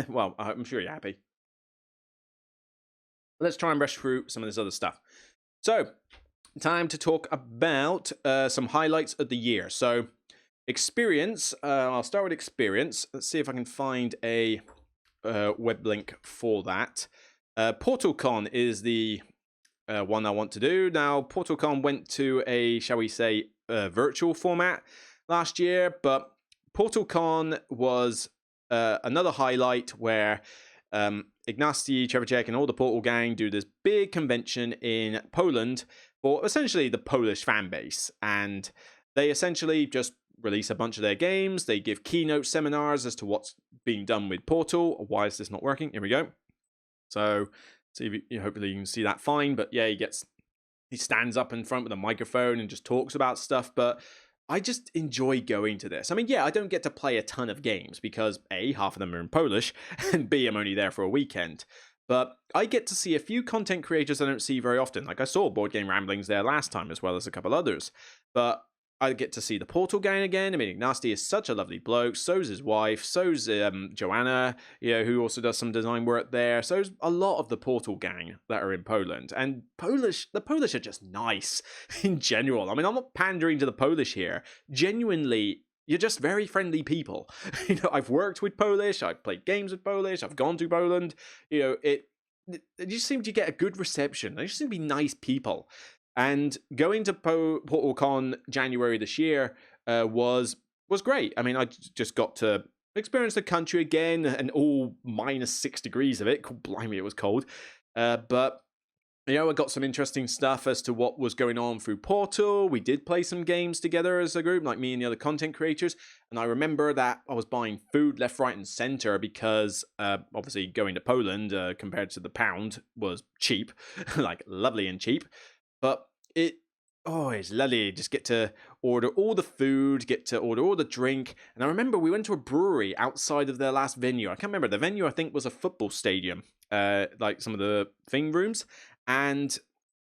Well, I'm sure you're happy. Let's try and rush through some of this other stuff. So, time to talk about some highlights of the year. So, experience. I'll start with experience. Let's see if I can find a web link for that. PortalCon is the one I want to do. Now, PortalCon went to a, shall we say, virtual format last year, but PortalCon was another highlight where Ignacy, Trevor and all the Portal gang do this big convention in Poland for essentially the Polish fan base, and they essentially just release a bunch of their games. They give keynote seminars as to what's being done with Portal. Why is this not working? Here we go. So hopefully you can see that fine. But yeah, he stands up in front with a microphone and just talks about stuff. But I just enjoy going to this. I mean, yeah, I don't get to play a ton of games because A, half of them are in Polish, and B, I'm only there for a weekend. But I get to see a few content creators I don't see very often. Like I saw Board Game Ramblings there last time, as well as a couple others. But I get to see the Portal gang again. I mean, Ignacy is such a lovely bloke. So's his wife. So's Joanna, who also does some design work there. So's a lot of the Portal gang that are in Poland. And the Polish are just nice in general. I mean, I'm not pandering to the Polish here. Genuinely, you're just very friendly people. I've worked with Polish. I've played games with Polish. I've gone to Poland. You just seem to get a good reception. They just seem to be nice people. And going to PortalCon January this year was great. I mean, I just got to experience the country again, and all -6 degrees of it. Blimey, it was cold. But I got some interesting stuff as to what was going on through Portal. We did play some games together as a group, like me and the other content creators. And I remember that I was buying food left, right, and center because obviously going to Poland compared to the pound was cheap, like lovely and cheap. But it's lovely. Just get to order all the food, get to order all the drink. And I remember we went to a brewery outside of their last venue. I can't remember. The venue, I think, was a football stadium, like some of the thing rooms. And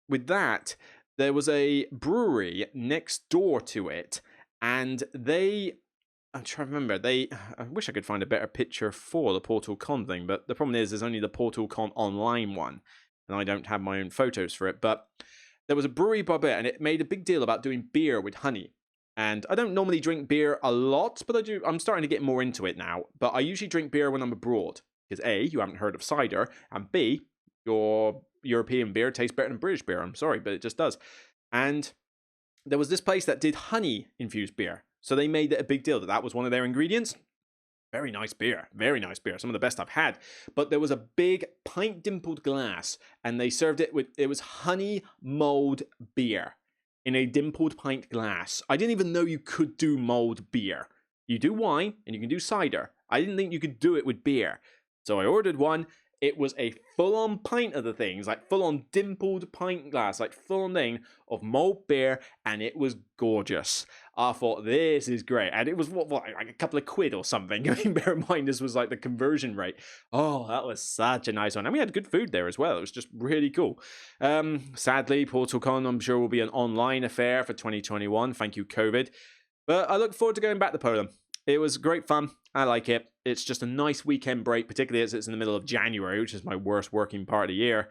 with that, there was a brewery next door to it. And I'm trying to remember. I wish I could find a better picture for the PortalCon thing. But the problem is there's only the PortalCon online one. And I don't have my own photos for it. But there was a brewery by it, and it made a big deal about doing beer with honey. And I don't normally drink beer a lot, but I do. I'm starting to get more into it now. But I usually drink beer when I'm abroad. Because A, you haven't heard of cider, and B, your European beer tastes better than British beer. I'm sorry, but it just does. And there was this place that did honey-infused beer. So they made it a big deal that was one of their ingredients. Very nice beer. Very nice beer. Some of the best I've had. But there was a big pint-dimpled glass, and they served it it was honey mulled beer in a dimpled pint glass. I didn't even know you could do mulled beer. You do wine, and you can do cider. I didn't think you could do it with beer. So I ordered one. It was a full-on pint of the things, like full-on dimpled pint glass, like full-on thing of mulled beer, and it was gorgeous. I thought, this is great. And it was, like a couple of quid or something. I mean, bear in mind, this was like the conversion rate. Oh, that was such a nice one. And we had good food there as well. It was just really cool. Sadly, PortalCon, I'm sure, will be an online affair for 2021. Thank you, COVID. But I look forward to going back to Poland. It was great fun. I like it. It's just a nice weekend break, particularly as it's in the middle of January, which is my worst working part of the year.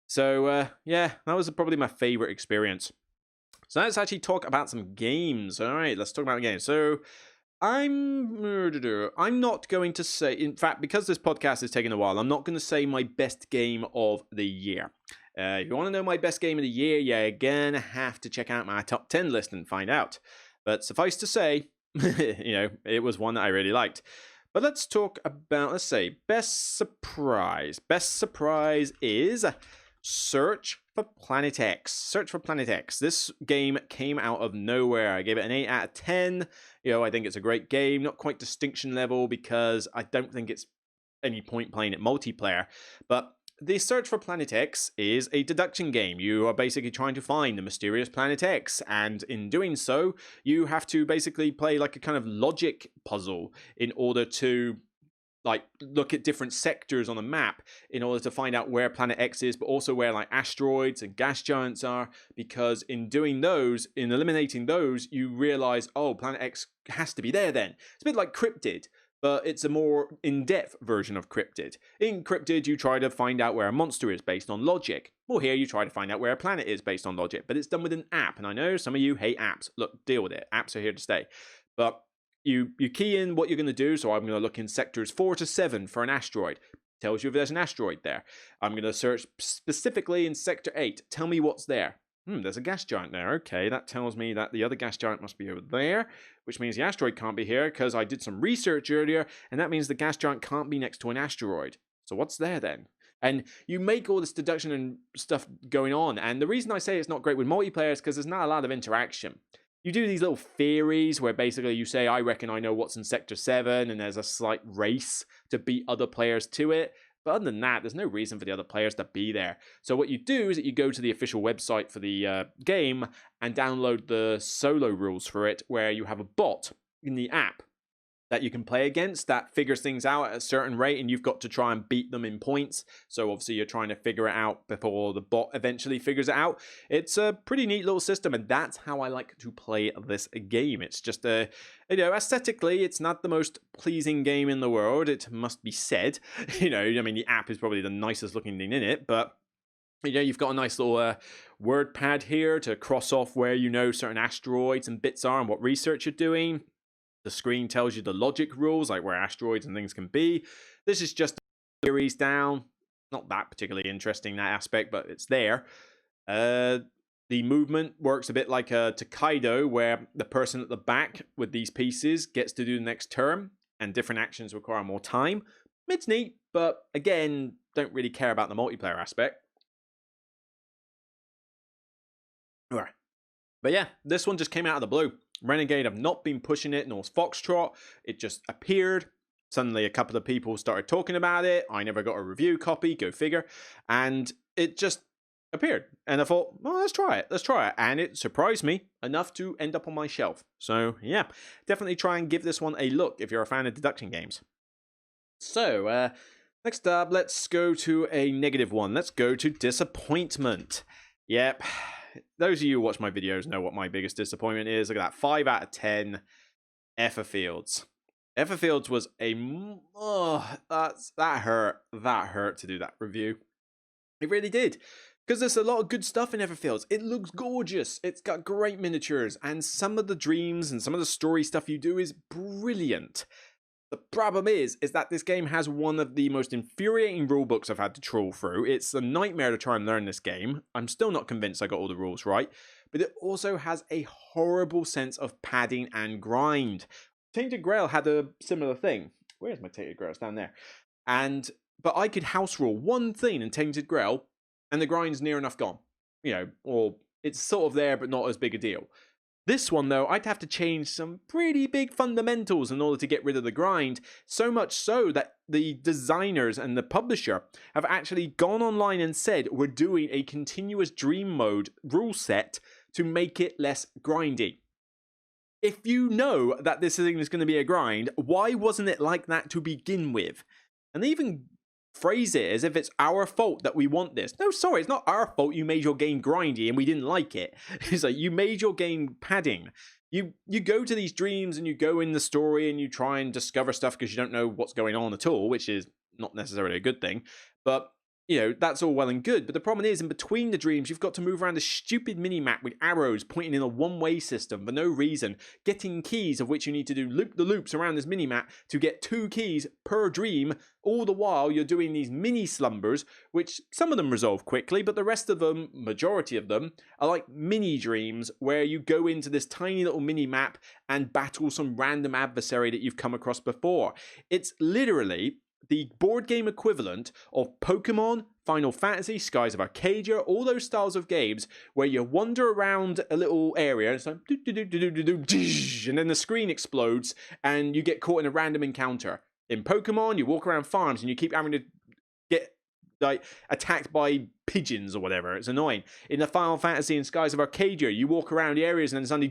So, yeah, that was probably my favorite experience. So let's actually talk about some games. All right, let's talk about games. So I'm not going to say, in fact, because this podcast is taking a while, I'm not going to say my best game of the year. If you want to know my best game of the year, you're going to have to check out my top 10 list and find out. But suffice to say, it was one that I really liked. But let's talk about, let's say, best surprise. Best surprise is Search for Planet X. Search for Planet X. This game came out of nowhere. I gave it an 8 out of 10. I think it's a great game. Not quite distinction level because I don't think it's any point playing it multiplayer. But the Search for Planet X is a deduction game. You are basically trying to find the mysterious Planet X, and in doing so, you have to basically play like a kind of logic puzzle in order to like look at different sectors on the map in order to find out where Planet X is, but also where like asteroids and gas giants are, because in doing those, in eliminating those, you realize, oh, Planet X has to be there then. It's a bit like Cryptid, but it's a more in-depth version of Cryptid. In Cryptid, you try to find out where a monster is based on logic. Well, here you try to find out where a planet is based on logic, but it's done with an app, and I know some of you hate apps. Look, deal with it. Apps are here to stay. But you key in what you're going to do, so I'm going to look in sectors 4 to 7 for an asteroid. Tells you if there's an asteroid there. I'm going to search specifically in sector 8. Tell me what's there. There's a gas giant there. Okay, that tells me that the other gas giant must be over there, which means the asteroid can't be here because I did some research earlier, and that means the gas giant can't be next to an asteroid. So what's there then? And you make all this deduction and stuff going on, and the reason I say it's not great with multiplayer is because there's not a lot of interaction. You do these little theories where basically you say, I reckon I know what's in Sector 7, and there's a slight race to beat other players to it. But other than that, there's no reason for the other players to be there. So what you do is that you go to the official website for the game and download the solo rules for it, where you have a bot in the app that you can play against that figures things out at a certain rate, and you've got to try and beat them in points. So obviously you're trying to figure it out before the bot eventually figures it out. It's a pretty neat little system, and that's how I like to play this game. It's just aesthetically, it's not the most pleasing game in the world, it must be said. I mean, the app is probably the nicest looking thing in it, but you've got a nice little word pad here to cross off where certain asteroids and bits are and what research you're doing. The screen tells you the logic rules, like where asteroids and things can be. This is just theories down. Not that particularly interesting, that aspect, but it's there. The movement works a bit like a Tokaido, where the person at the back with these pieces gets to do the next turn, and different actions require more time. It's neat, but again, don't really care about the multiplayer aspect. Alright. But yeah, this one just came out of the blue. Renegade have not been pushing it, nor Foxtrot. It just appeared. Suddenly a couple of people started talking about it. I never got a review copy, go figure. And it just appeared. And I thought, well, let's try it. And it surprised me enough to end up on my shelf. So yeah, definitely try and give this one a look if you're a fan of deduction games. So, next up, let's go to a negative one. Let's go to disappointment. Yep. Those of you who watch my videos know what my biggest disappointment is. Look at that, 5 out of 10. Efferfields. Efferfields was a... that hurt to do that review. It really did. Because there's a lot of good stuff in Efferfields. It looks gorgeous. It's got great miniatures. And some of the dreams and some of the story stuff you do is brilliant. The problem is that this game has one of the most infuriating rulebooks I've had to trawl through. It's a nightmare to try and learn this game. I'm still not convinced I got all the rules right. But it also has a horrible sense of padding and grind. Tainted Grail had a similar thing. Where's my Tainted Grail? It's down there. But I could house rule one thing in Tainted Grail, and the grind's near enough gone. Or it's sort of there, but not as big a deal. This one, though, I'd have to change some pretty big fundamentals in order to get rid of the grind, so much so that the designers and the publisher have actually gone online and said we're doing a continuous dream mode rule set to make it less grindy. If you know that this thing is going to be a grind, why wasn't it like that to begin with? And they even phrase it as if it's our fault that we want this. No, sorry, it's not our fault you made your game grindy and we didn't like it. It's like you made your game padding. You go to these dreams and you go in the story and you try and discover stuff because you don't know what's going on at all, which is not necessarily a good thing. But that's all well and good. But the problem is, in between the dreams, you've got to move around a stupid mini-map with arrows pointing in a one-way system for no reason, getting keys of which you need to do loop-the-loops around this mini-map to get 2 keys per dream. All the while, you're doing these mini-slumbers, which some of them resolve quickly, but the rest of them, majority of them, are like mini-dreams where you go into this tiny little mini-map and battle some random adversary that you've come across before. It's literally the board game equivalent of Pokemon, Final Fantasy, Skies of Arcadia, all those styles of games where you wander around a little area and it's like and then the screen explodes and you get caught in a random encounter. In Pokemon, you walk around farms and you keep having to get like attacked by pigeons or whatever. It's annoying. In the Final Fantasy and Skies of Arcadia, you walk around areas and then suddenly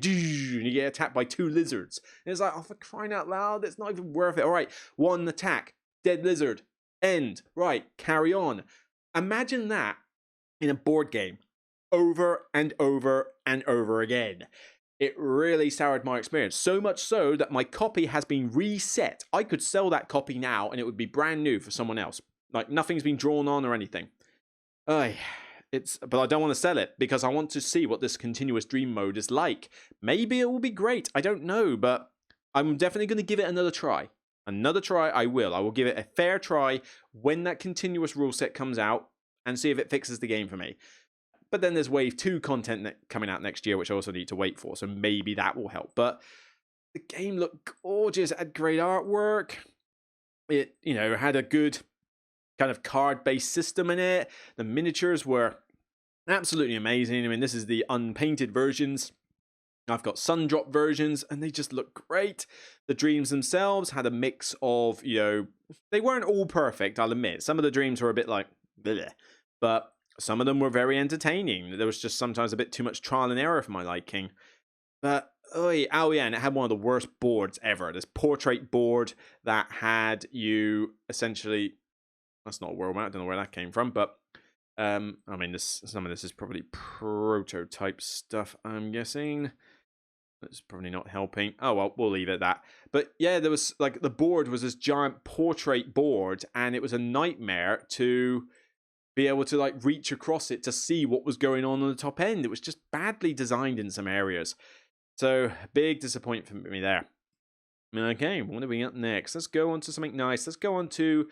and you get attacked by 2 lizards. And it's like, oh, for crying out loud, it's not even worth it. All right, 1 attack, dead lizard, end. Right, carry on. Imagine that in a board game over and over and over again. It really soured my experience. So much so that my copy has been reset. I could sell that copy now and it would be brand new for someone else. Like, nothing's been drawn on or anything. But I don't want to sell it because I want to see what this continuous dream mode is like. Maybe it will be great. I don't know, but I'm definitely going to give it another try. Another try, I will. I will give it a fair try when that continuous rule set comes out and see if it fixes the game for me. But then there's Wave 2 content coming out next year, which I also need to wait for. So maybe that will help. But the game looked gorgeous. It had great artwork. It, had a good kind of card-based system in it. The miniatures were absolutely amazing. I mean, this is the unpainted versions. I've got sun-drop versions, and they just look great. The dreams themselves had a mix of, they weren't all perfect, I'll admit. Some of the dreams were a bit like, bleh, but some of them were very entertaining. There was just sometimes a bit too much trial and error for my liking. But, oh yeah, and it had one of the worst boards ever. This portrait board that had you essentially... That's not a world map. I don't know where that came from, but I mean, some of this is probably prototype stuff, I'm guessing. That's probably not helping. Oh, well, we'll leave it at that. But yeah, there was, like, the board was this giant portrait board, and it was a nightmare to be able to, like, reach across it to see what was going on the top end. It was just badly designed in some areas. So, big disappointment for me there. Okay, what do we got next? Let's go on to something nice. Let's go on to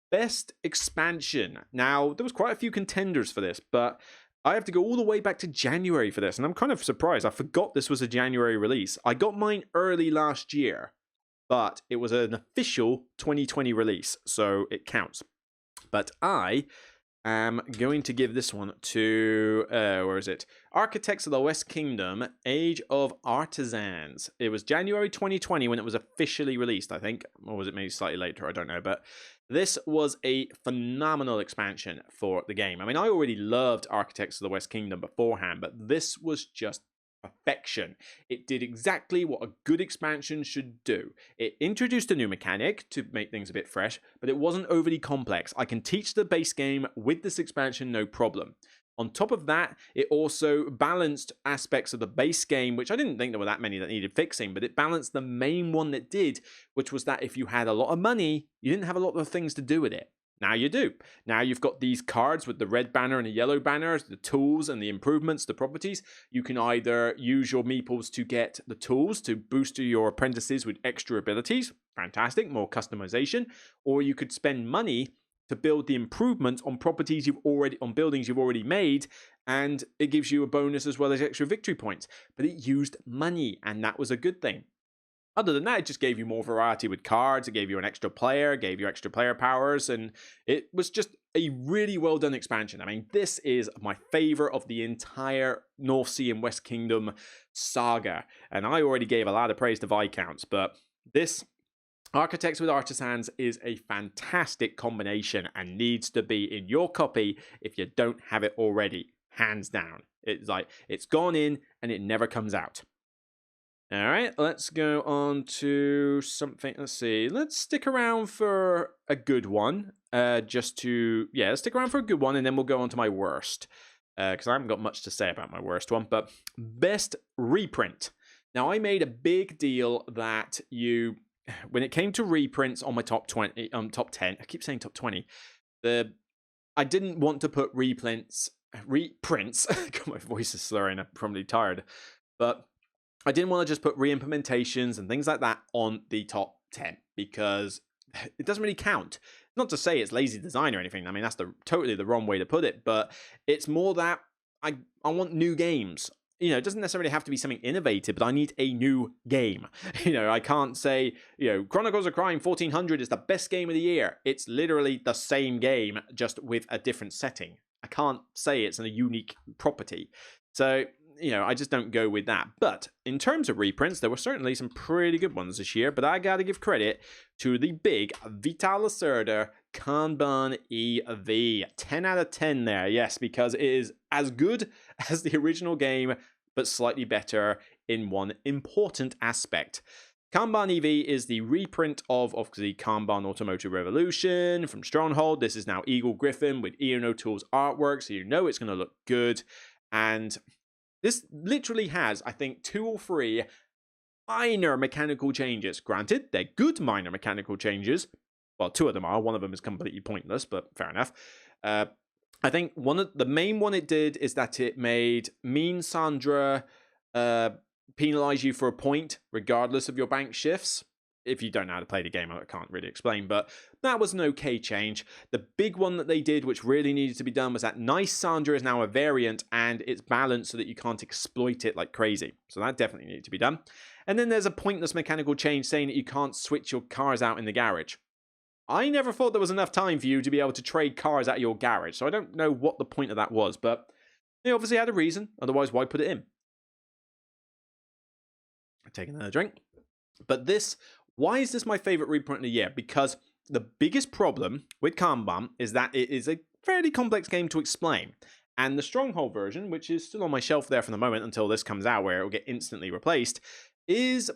Best Expansion. Now, there was quite a few contenders for this, but I have to go all the way back to January for this, and I'm kind of surprised. I forgot this was a January release. I got mine early last year, but it was an official 2020 release, so it counts. But I am going to give this one to, where is it? Architects of the West Kingdom, Age of Artisans. It was January 2020 when it was officially released, I think. Or was it maybe slightly later? I don't know. But this was a phenomenal expansion for the game. I mean, I already loved Architects of the West Kingdom beforehand, but this was just perfection. It did exactly what a good expansion should do. It introduced a new mechanic to make things a bit fresh, but it wasn't overly complex. I can teach the base game with this expansion, no problem. On top of that, it also balanced aspects of the base game, which I didn't think there were that many that needed fixing, but it balanced the main one that did, which was that if you had a lot of money, you didn't have a lot of things to do with it. Now you do. Now you've got these cards with the red banner and the yellow banner, the tools and the improvements, the properties. You can either use your meeples to get the tools to boost your apprentices with extra abilities. Fantastic, more customization. Or you could spend money to build the improvements on properties on buildings you've already made, and it gives you a bonus as well as extra victory points. But it used money, and that was a good thing. Other than that, it just gave you more variety with cards. It gave you an extra player, gave you extra player powers, and it was just a really well done expansion. I mean, this is my favorite of the entire North Sea and West Kingdom saga, and I already gave a lot of praise to Viscounts, but this Architects with Artisans is a fantastic combination and needs to be in your copy if you don't have it already, hands down. It's like, it's gone in and it never comes out. All right, let's go on to something. Let's see. Let's stick around for a good one. Let's stick around for a good one, and then we'll go on to my worst. Because I haven't got much to say about my worst one. But Best Reprint. Now, I made a big deal that when it came to reprints on my top 10, I keep saying top 20. I didn't want to put reprints. God, my voice is slurring. I'm probably tired, but I didn't want to just put re-implementations and things like that on the top 10 because it doesn't really count. Not to say it's lazy design or anything. I mean, that's totally the wrong way to put it, but it's more that I want new games. It doesn't necessarily have to be something innovative, but I need a new game. I can't say, Chronicles of Crime 1400 is the best game of the year. It's literally the same game, just with a different setting. I can't say it's a unique property. So you know, I just don't go with that. But in terms of reprints, there were certainly some pretty good ones this year, but I gotta give credit to the big Vital Lacerda Kanban EV. 10 out of 10 there, yes, because it is as good as the original game, but slightly better in one important aspect. Kanban EV is the reprint of the Kanban Automotive Revolution from Stronghold. This is now Eagle Griffin with Ian O'Toole's artwork, so you know it's going to look good. And this literally has, I think, 2 or 3 minor mechanical changes. Granted, they're good minor mechanical changes. Well, 2 of them are. One of them is completely pointless, but fair enough. I think the main one it did is that it made Mean Sandra penalize you for a point regardless of your bank shifts. If you don't know how to play the game, I can't really explain, but that was an okay change. The big one that they did, which really needed to be done, was that Nice Sandra is now a variant and it's balanced so that you can't exploit it like crazy. So that definitely needed to be done. And then there's a pointless mechanical change saying that you can't switch your cars out in the garage. I never thought there was enough time for you to be able to trade cars out of your garage, so I don't know what the point of that was, but they obviously had a reason, otherwise why put it in? Taking another drink. But why is this my favorite reprint of the year? Because the biggest problem with Kanban is that it is a fairly complex game to explain. And the Stronghold version, which is still on my shelf there for the moment until this comes out where it will get instantly replaced, is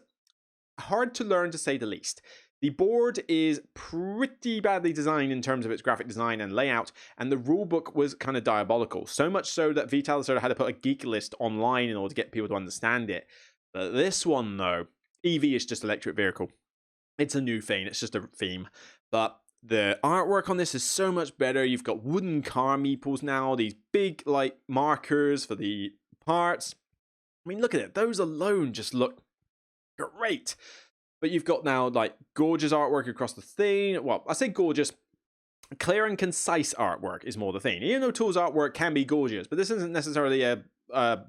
hard to learn to say the least. The board is pretty badly designed in terms of its graphic design and layout, and the rulebook was kind of diabolical. So much so that Vital sort of had to put a geek list online in order to get people to understand it. But this one, though, EV is just electric vehicle. It's a new thing. It's just a theme. But the artwork on this is so much better. You've got wooden car meeples now. These big, like, markers for the parts. I mean, look at it. Those alone just look great. But you've got now, like, gorgeous artwork across the thing. Well, I say gorgeous. Clear and concise artwork is more the thing. Ian O'Toole's artwork can be gorgeous, but this isn't necessarily a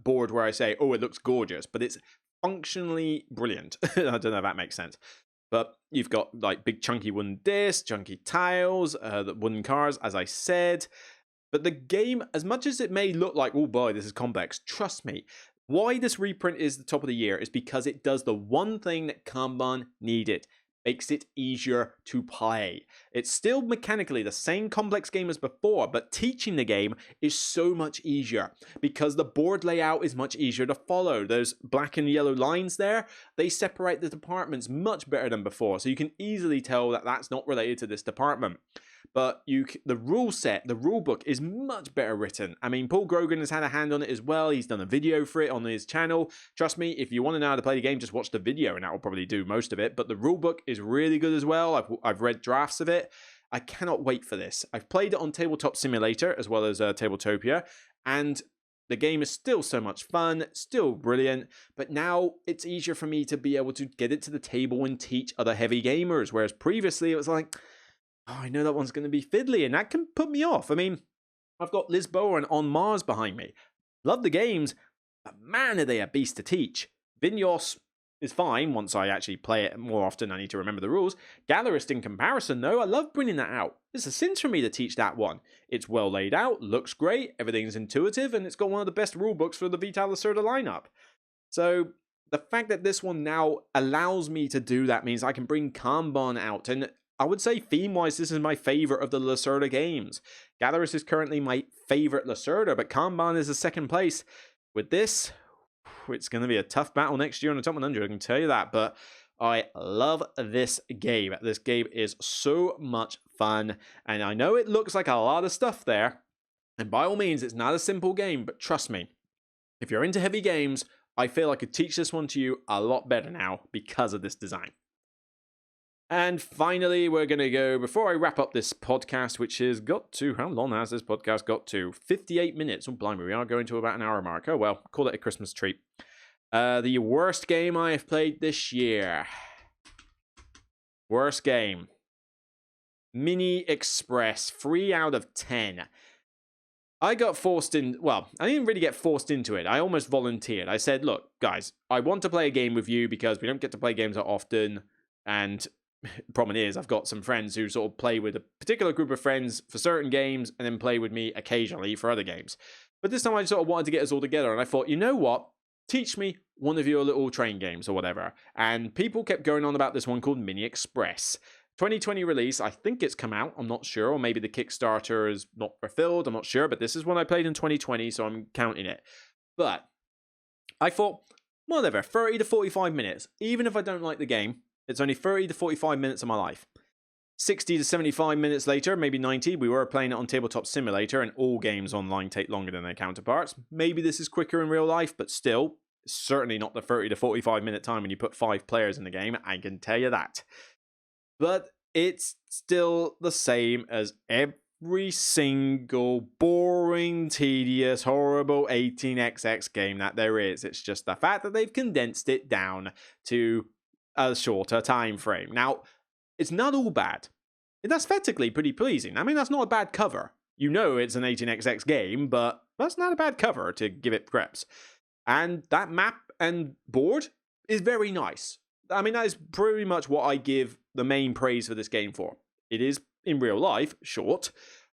board where I say, oh, it looks gorgeous. But it's functionally brilliant. I don't know if that makes sense. But you've got like big chunky wooden discs, chunky tiles, the wooden cars, as I said. But the game, as much as it may look like, oh boy, this is complex, trust me, why this reprint is the top of the year is because it does the one thing that Kanban needed. Makes it easier to play. It's still mechanically the same complex game as before, but teaching the game is so much easier because the board layout is much easier to follow. Those black and yellow lines there, they separate the departments much better than before, so you can easily tell that that's not related to this department. But the rule set, the rule book is much better written. I mean, Paul Grogan has had a hand on it as well. He's done a video for it on his channel. Trust me, if you want to know how to play the game, just watch the video and that will probably do most of it. But the rule book is really good as well. I've read drafts of it. I cannot wait for this. I've played it on Tabletop Simulator as well as Tabletopia, and the game is still so much fun, still brilliant, but now it's easier for me to be able to get it to the table and teach other heavy gamers, whereas previously it was like, oh, I know that one's going to be fiddly, and that can put me off. I mean, I've got Lisboa and On Mars behind me. Love the games, but man, are they a beast to teach. Vinyos is fine once I actually play it more often. I need to remember the rules. Gallerist in comparison, though, I love bringing that out. It's a sin for me to teach that one. It's well laid out, looks great, everything's intuitive, and it's got one of the best rule books for the Vital Lacerda lineup. So the fact that this one now allows me to do that means I can bring Kanban out, and I would say theme-wise, this is my favorite of the Lacerda games. Gallerist is currently my favorite Lacerda, but Kanban is the second place. With this, it's going to be a tough battle next year on the top 100, I can tell you that, but I love this game. This game is so much fun, and I know it looks like a lot of stuff there, and by all means, it's not a simple game, but trust me, if you're into heavy games, I feel I could teach this one to you a lot better now because of this design. And finally, we're going to go, before I wrap up this podcast, which has got to, how long has this podcast got to? 58 minutes. Oh, blimey, we are going to about an hour mark. Oh, well, call it a Christmas treat. The worst game I have played this year. Worst game. Mini Express, 3 out of 10. I got forced in, well, I didn't really get forced into it. I almost volunteered. I said, look, guys, I want to play a game with you because we don't get to play games that often, and the problem is I've got some friends who sort of play with a particular group of friends for certain games and then play with me occasionally for other games. But this time I sort of wanted to get us all together, and I thought, you know what? Teach me one of your little train games or whatever. And people kept going on about this one called Mini Express. 2020 release, I think it's come out, I'm not sure, or maybe the Kickstarter is not fulfilled, I'm not sure, but this is one I played in 2020, so I'm counting it. But I thought, whatever, 30 to 45 minutes, even if I don't like the game, it's only 30 to 45 minutes of my life. 60 to 75 minutes later, maybe 90, we were playing it on Tabletop Simulator, and all games online take longer than their counterparts. Maybe this is quicker in real life, but still, certainly not the 30 to 45 minute time when you put 5 players in the game, I can tell you that. But it's still the same as every single boring, tedious, horrible 18xx game that there is. It's just the fact that they've condensed it down to a shorter time frame. Now, it's not all bad. It's aesthetically pretty pleasing. I mean, that's not a bad cover. You know it's an 18xx game, but that's not a bad cover to give it preps. And that map and board is very nice. I mean, that is pretty much what I give the main praise for this game for. It is, in real life, short.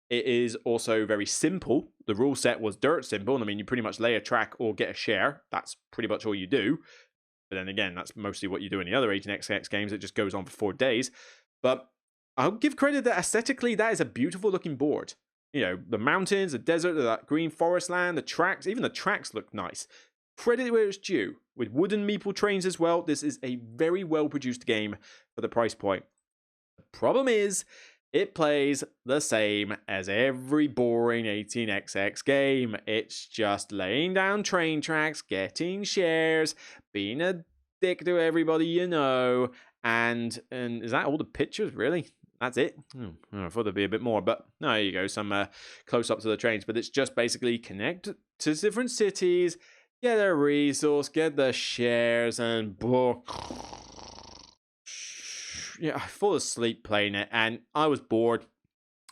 It is also very simple. The rule set was dirt simple. I mean, you pretty much lay a track or get a share. That's pretty much all you do. But then again, that's mostly what you do in the other 18xx games. It just goes on for 4 days. But I'll give credit that aesthetically, that is a beautiful looking board. You know, the mountains, the desert, that green forest land, the tracks, even the tracks look nice. Credit where it's due. With wooden meeple trains as well, this is a very well produced game for the price point. The problem is, it plays the same as every boring 18xx game. It's just laying down train tracks, getting shares, being a dick to everybody you know, and is that all the pictures, really? That's it? I thought there'd be a bit more, but no, there you go, some close-ups of the trains. But it's just basically connect to different cities, get a resource, get the shares, and yeah, I fall asleep playing it, and I was bored.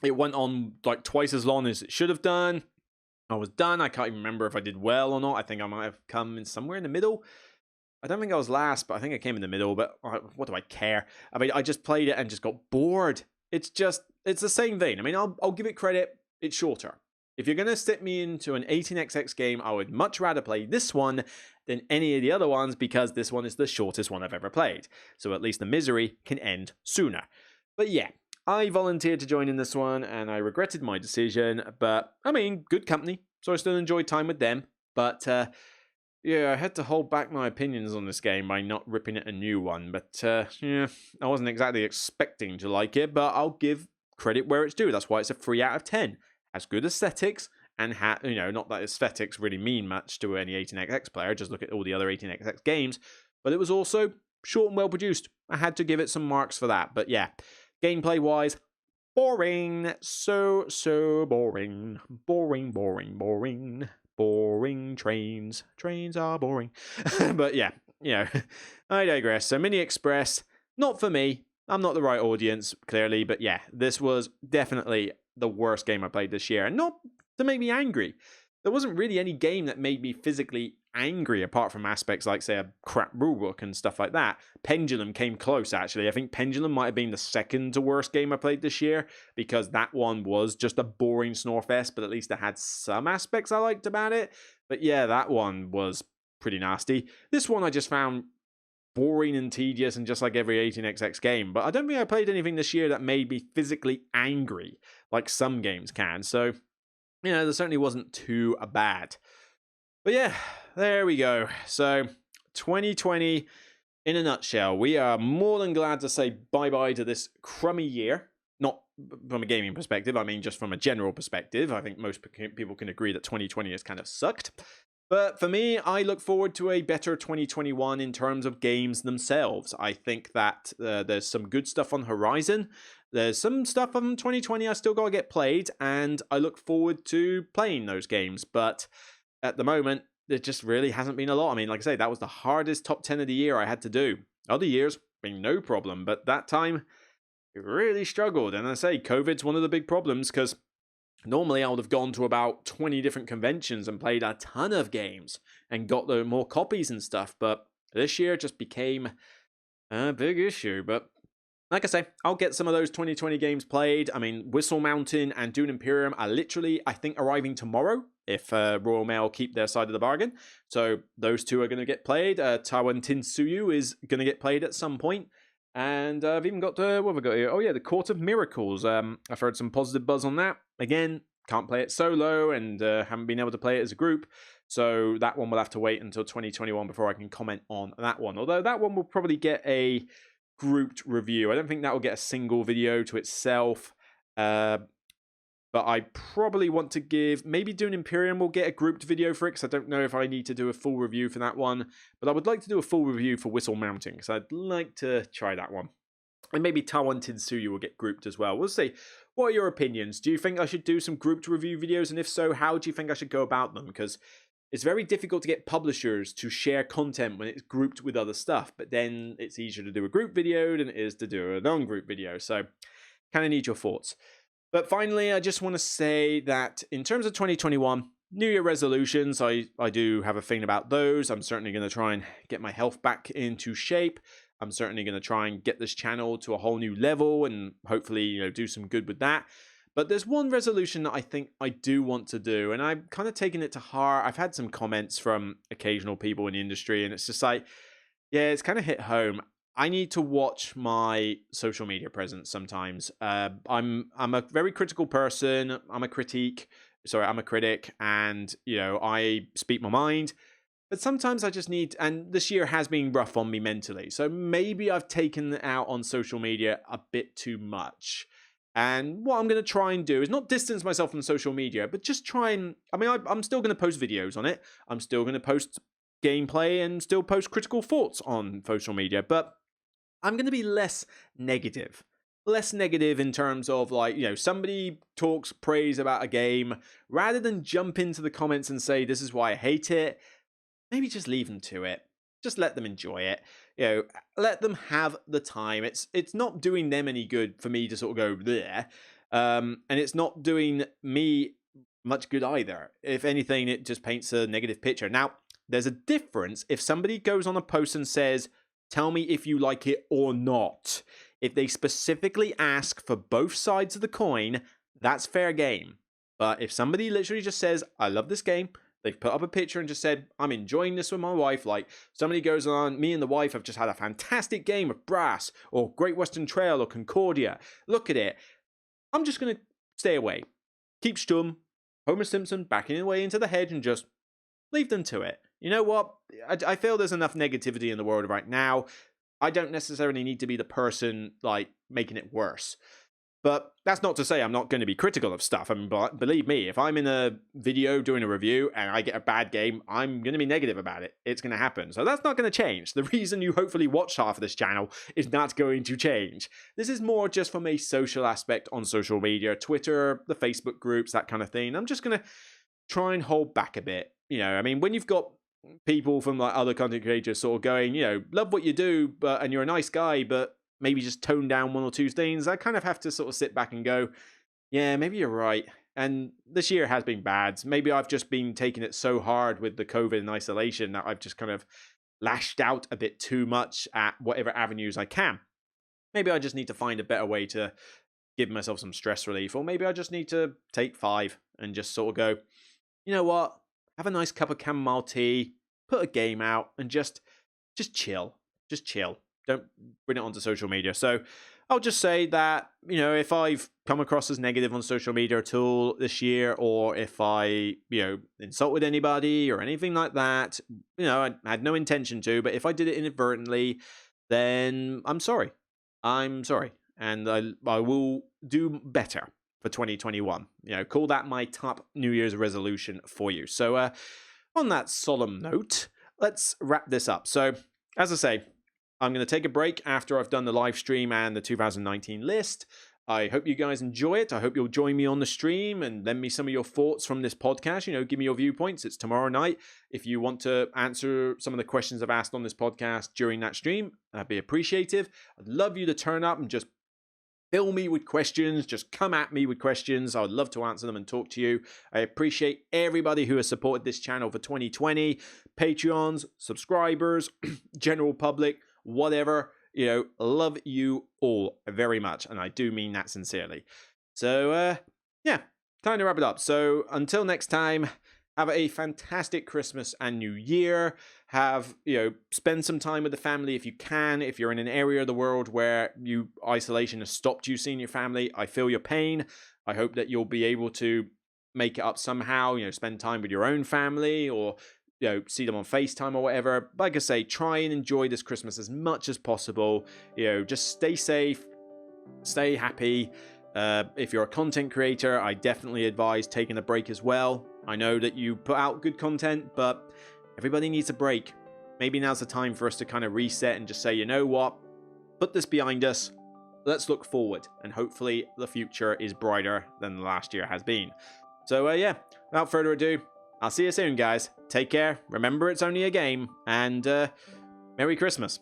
It went on like twice as long as it should have done. I was done. I can't even remember if I did well or not. I think I might have come in somewhere in the middle. I don't think I was last, but I think I came in the middle. But what do I care? I mean, I just played it and just got bored. It's the same vein. I mean, I'll give it credit. It's shorter. If you're going to stick me into an 18xx game, I would much rather play this one than any of the other ones, because this one is the shortest one I've ever played. So at least the misery can end sooner. But yeah, I volunteered to join in this one, and I regretted my decision. But, I mean, good company, so I still enjoyed time with them. But, yeah, I had to hold back my opinions on this game by not ripping it a new one. But, yeah, I wasn't exactly expecting to like it, but I'll give credit where it's due. That's why it's a 3 out of 10. Has good aesthetics, and you know, not that aesthetics really mean much to any 18xx player, just look at all the other 18xx games, but it was also short and well produced. I had to give it some marks for that. But yeah, gameplay wise, boring. So boring. Boring trains. Trains are boring. But yeah, you know, I digress. So Mini Express, not for me. I'm not the right audience, clearly, but yeah, this was definitely the worst game I played this year. And not to make me angry. There wasn't really any game that made me physically angry, apart from aspects like, say, a crap rulebook and stuff like that. Pendulum came close, actually. I think Pendulum might have been the second to worst game I played this year, because that one was just a boring snorefest, but at least it had some aspects I liked about it. But yeah, that one was pretty nasty. This one I just found boring and tedious, and just like every 18xx game. But I don't think I played anything this year that made me physically angry, like some games can. So, you know, there certainly wasn't too bad. But yeah, there we go. So, 2020 in a nutshell. We are more than glad to say bye-bye to this crummy year. Not from a gaming perspective, I mean just from a general perspective. I think most people can agree that 2020 has kind of sucked. But for me, I look forward to a better 2021 in terms of games themselves. I think that there's some good stuff on the horizon. There's some stuff from 2020 I still got to get played, and I look forward to playing those games. But at the moment, there just really hasn't been a lot. I mean, like I say, that was the hardest top 10 of the year I had to do. Other years, been no problem. But that time, it really struggled. And I say, COVID's one of the big problems, because normally I would have gone to about 20 different conventions and played a ton of games and got the more copies and stuff, but this year just became a big issue. But like I say, I'll get some of those 2020 games played. I mean, Whistle Mountain and Dune Imperium are literally, I think, arriving tomorrow if Royal Mail keep their side of the bargain. So those two are going to get played. Taiwan Tinsuyu is going to get played at some point. And I've even got, what have I got here? Oh yeah, the Court of Miracles. I've heard some positive buzz on that. Again, can't play it solo and haven't been able to play it as a group. So that one will have to wait until 2021 before I can comment on that one. Although that one will probably get a grouped review. I don't think that will get a single video to itself. But I probably want to give, maybe Dune Imperium will get a grouped video for it, because I don't know if I need to do a full review for that one. But I would like to do a full review for Whistle Mountain, because I'd like to try that one. And maybe Taiwan Tinsuyu will get grouped as well. We'll see. What are your opinions? Do you think I should do some grouped review videos? And if so, how do you think I should go about them? Because it's very difficult to get publishers to share content when it's grouped with other stuff. But then it's easier to do a group video than it is to do a non-group video. So kind of need your thoughts. But finally, I just want to say that in terms of 2021, New Year resolutions, I do have a thing about those. I'm certainly going to try and get my health back into shape. I'm certainly going to try and get this channel to a whole new level and hopefully, do some good with that. But there's one resolution that I think I do want to do, and I'm kind of taking it to heart. I've had some comments from occasional people in the industry, and it's just like, yeah, it's kind of hit home. I need to watch my social media presence sometimes. I'm a very critical person. I'm a critic, and I speak my mind. But sometimes I just need, and this year has been rough on me mentally. So maybe I've taken it out on social media a bit too much. And what I'm going to try and do is not distance myself from social media, but just try and, I'm still going to post videos on it. I'm still going to post gameplay and still post critical thoughts on social media. But I'm going to be less negative. Less negative in terms of somebody talks praise about a game, rather than jump into the comments and say, this is why I hate it. Maybe just leave them to it. Just let them enjoy it. Let them have the time. It's not doing them any good for me to sort of go there. And it's not doing me much good either. If anything, it just paints a negative picture. Now, there's a difference if somebody goes on a post and says, tell me if you like it or not. If they specifically ask for both sides of the coin, that's fair game. But if somebody literally just says, I love this game, they've put up a picture and just said, I'm enjoying this with my wife, like somebody goes on, me and the wife have just had a fantastic game of Brass or Great Western Trail or Concordia. Look at it. I'm just going to stay away. Keep stum, Homer Simpson backing away into the hedge, and just leave them to it. You know what? I feel there's enough negativity in the world right now. I don't necessarily need to be the person making it worse. But that's not to say I'm not going to be critical of stuff. Believe me, if I'm in a video doing a review and I get a bad game, I'm going to be negative about it. It's going to happen. So that's not going to change. The reason you hopefully watch half of this channel is not going to change. This is more just from a social aspect on social media, Twitter, the Facebook groups, that kind of thing. I'm just going to try and hold back a bit. When you've got people from other content creators sort of going, love what you do, and you're a nice guy, but maybe just tone down one or two things, I kind of have to sort of sit back and go, yeah, maybe you're right. And this year has been bad. Maybe I've just been taking it so hard with the COVID and isolation that I've just kind of lashed out a bit too much at whatever avenues I can. Maybe I just need to find a better way to give myself some stress relief, or maybe I just need to take 5 and just sort of go, you know what? Have a nice cup of chamomile tea, put a game out, and just chill. Just chill. Don't bring it onto social media. So I'll just say that, if I've come across as negative on social media at all this year, or if I, insulted anybody or anything like that, I had no intention to, but if I did it inadvertently, then I'm sorry. I'm sorry. And I will do better for 2021. Call that my top New Year's resolution for you. So on that solemn note, let's wrap this up. So as I say, I'm going to take a break after I've done the live stream and the 2019 list. I hope you guys enjoy it. I hope you'll join me on the stream and lend me some of your thoughts from this podcast. Give me your viewpoints. It's tomorrow night. If you want to answer some of the questions I've asked on this podcast during that stream, that'd be appreciative. I'd love you to turn up and just fill me with questions. Just come at me with questions. I would love to answer them and talk to you. I appreciate everybody who has supported this channel for 2020. Patreons, subscribers, general public, whatever. Love you all very much. And I do mean that sincerely. So, yeah, time to wrap it up. So until next time, have a fantastic Christmas and New Year. Have, spend some time with the family if you can. If you're in an area of the world where isolation has stopped you seeing your family, I feel your pain. I hope that you'll be able to make it up somehow, spend time with your own family, or see them on FaceTime or whatever. Like I say, try and enjoy this Christmas as much as possible. Just stay safe, stay happy. If you're a content creator, I definitely advise taking a break as well. I know that you put out good content, but everybody needs a break. Maybe now's the time for us to kind of reset and just say, you know what, put this behind us. Let's look forward, and hopefully the future is brighter than the last year has been. So without further ado, I'll see you soon, guys. Take care. Remember, it's only a game, and Merry Christmas.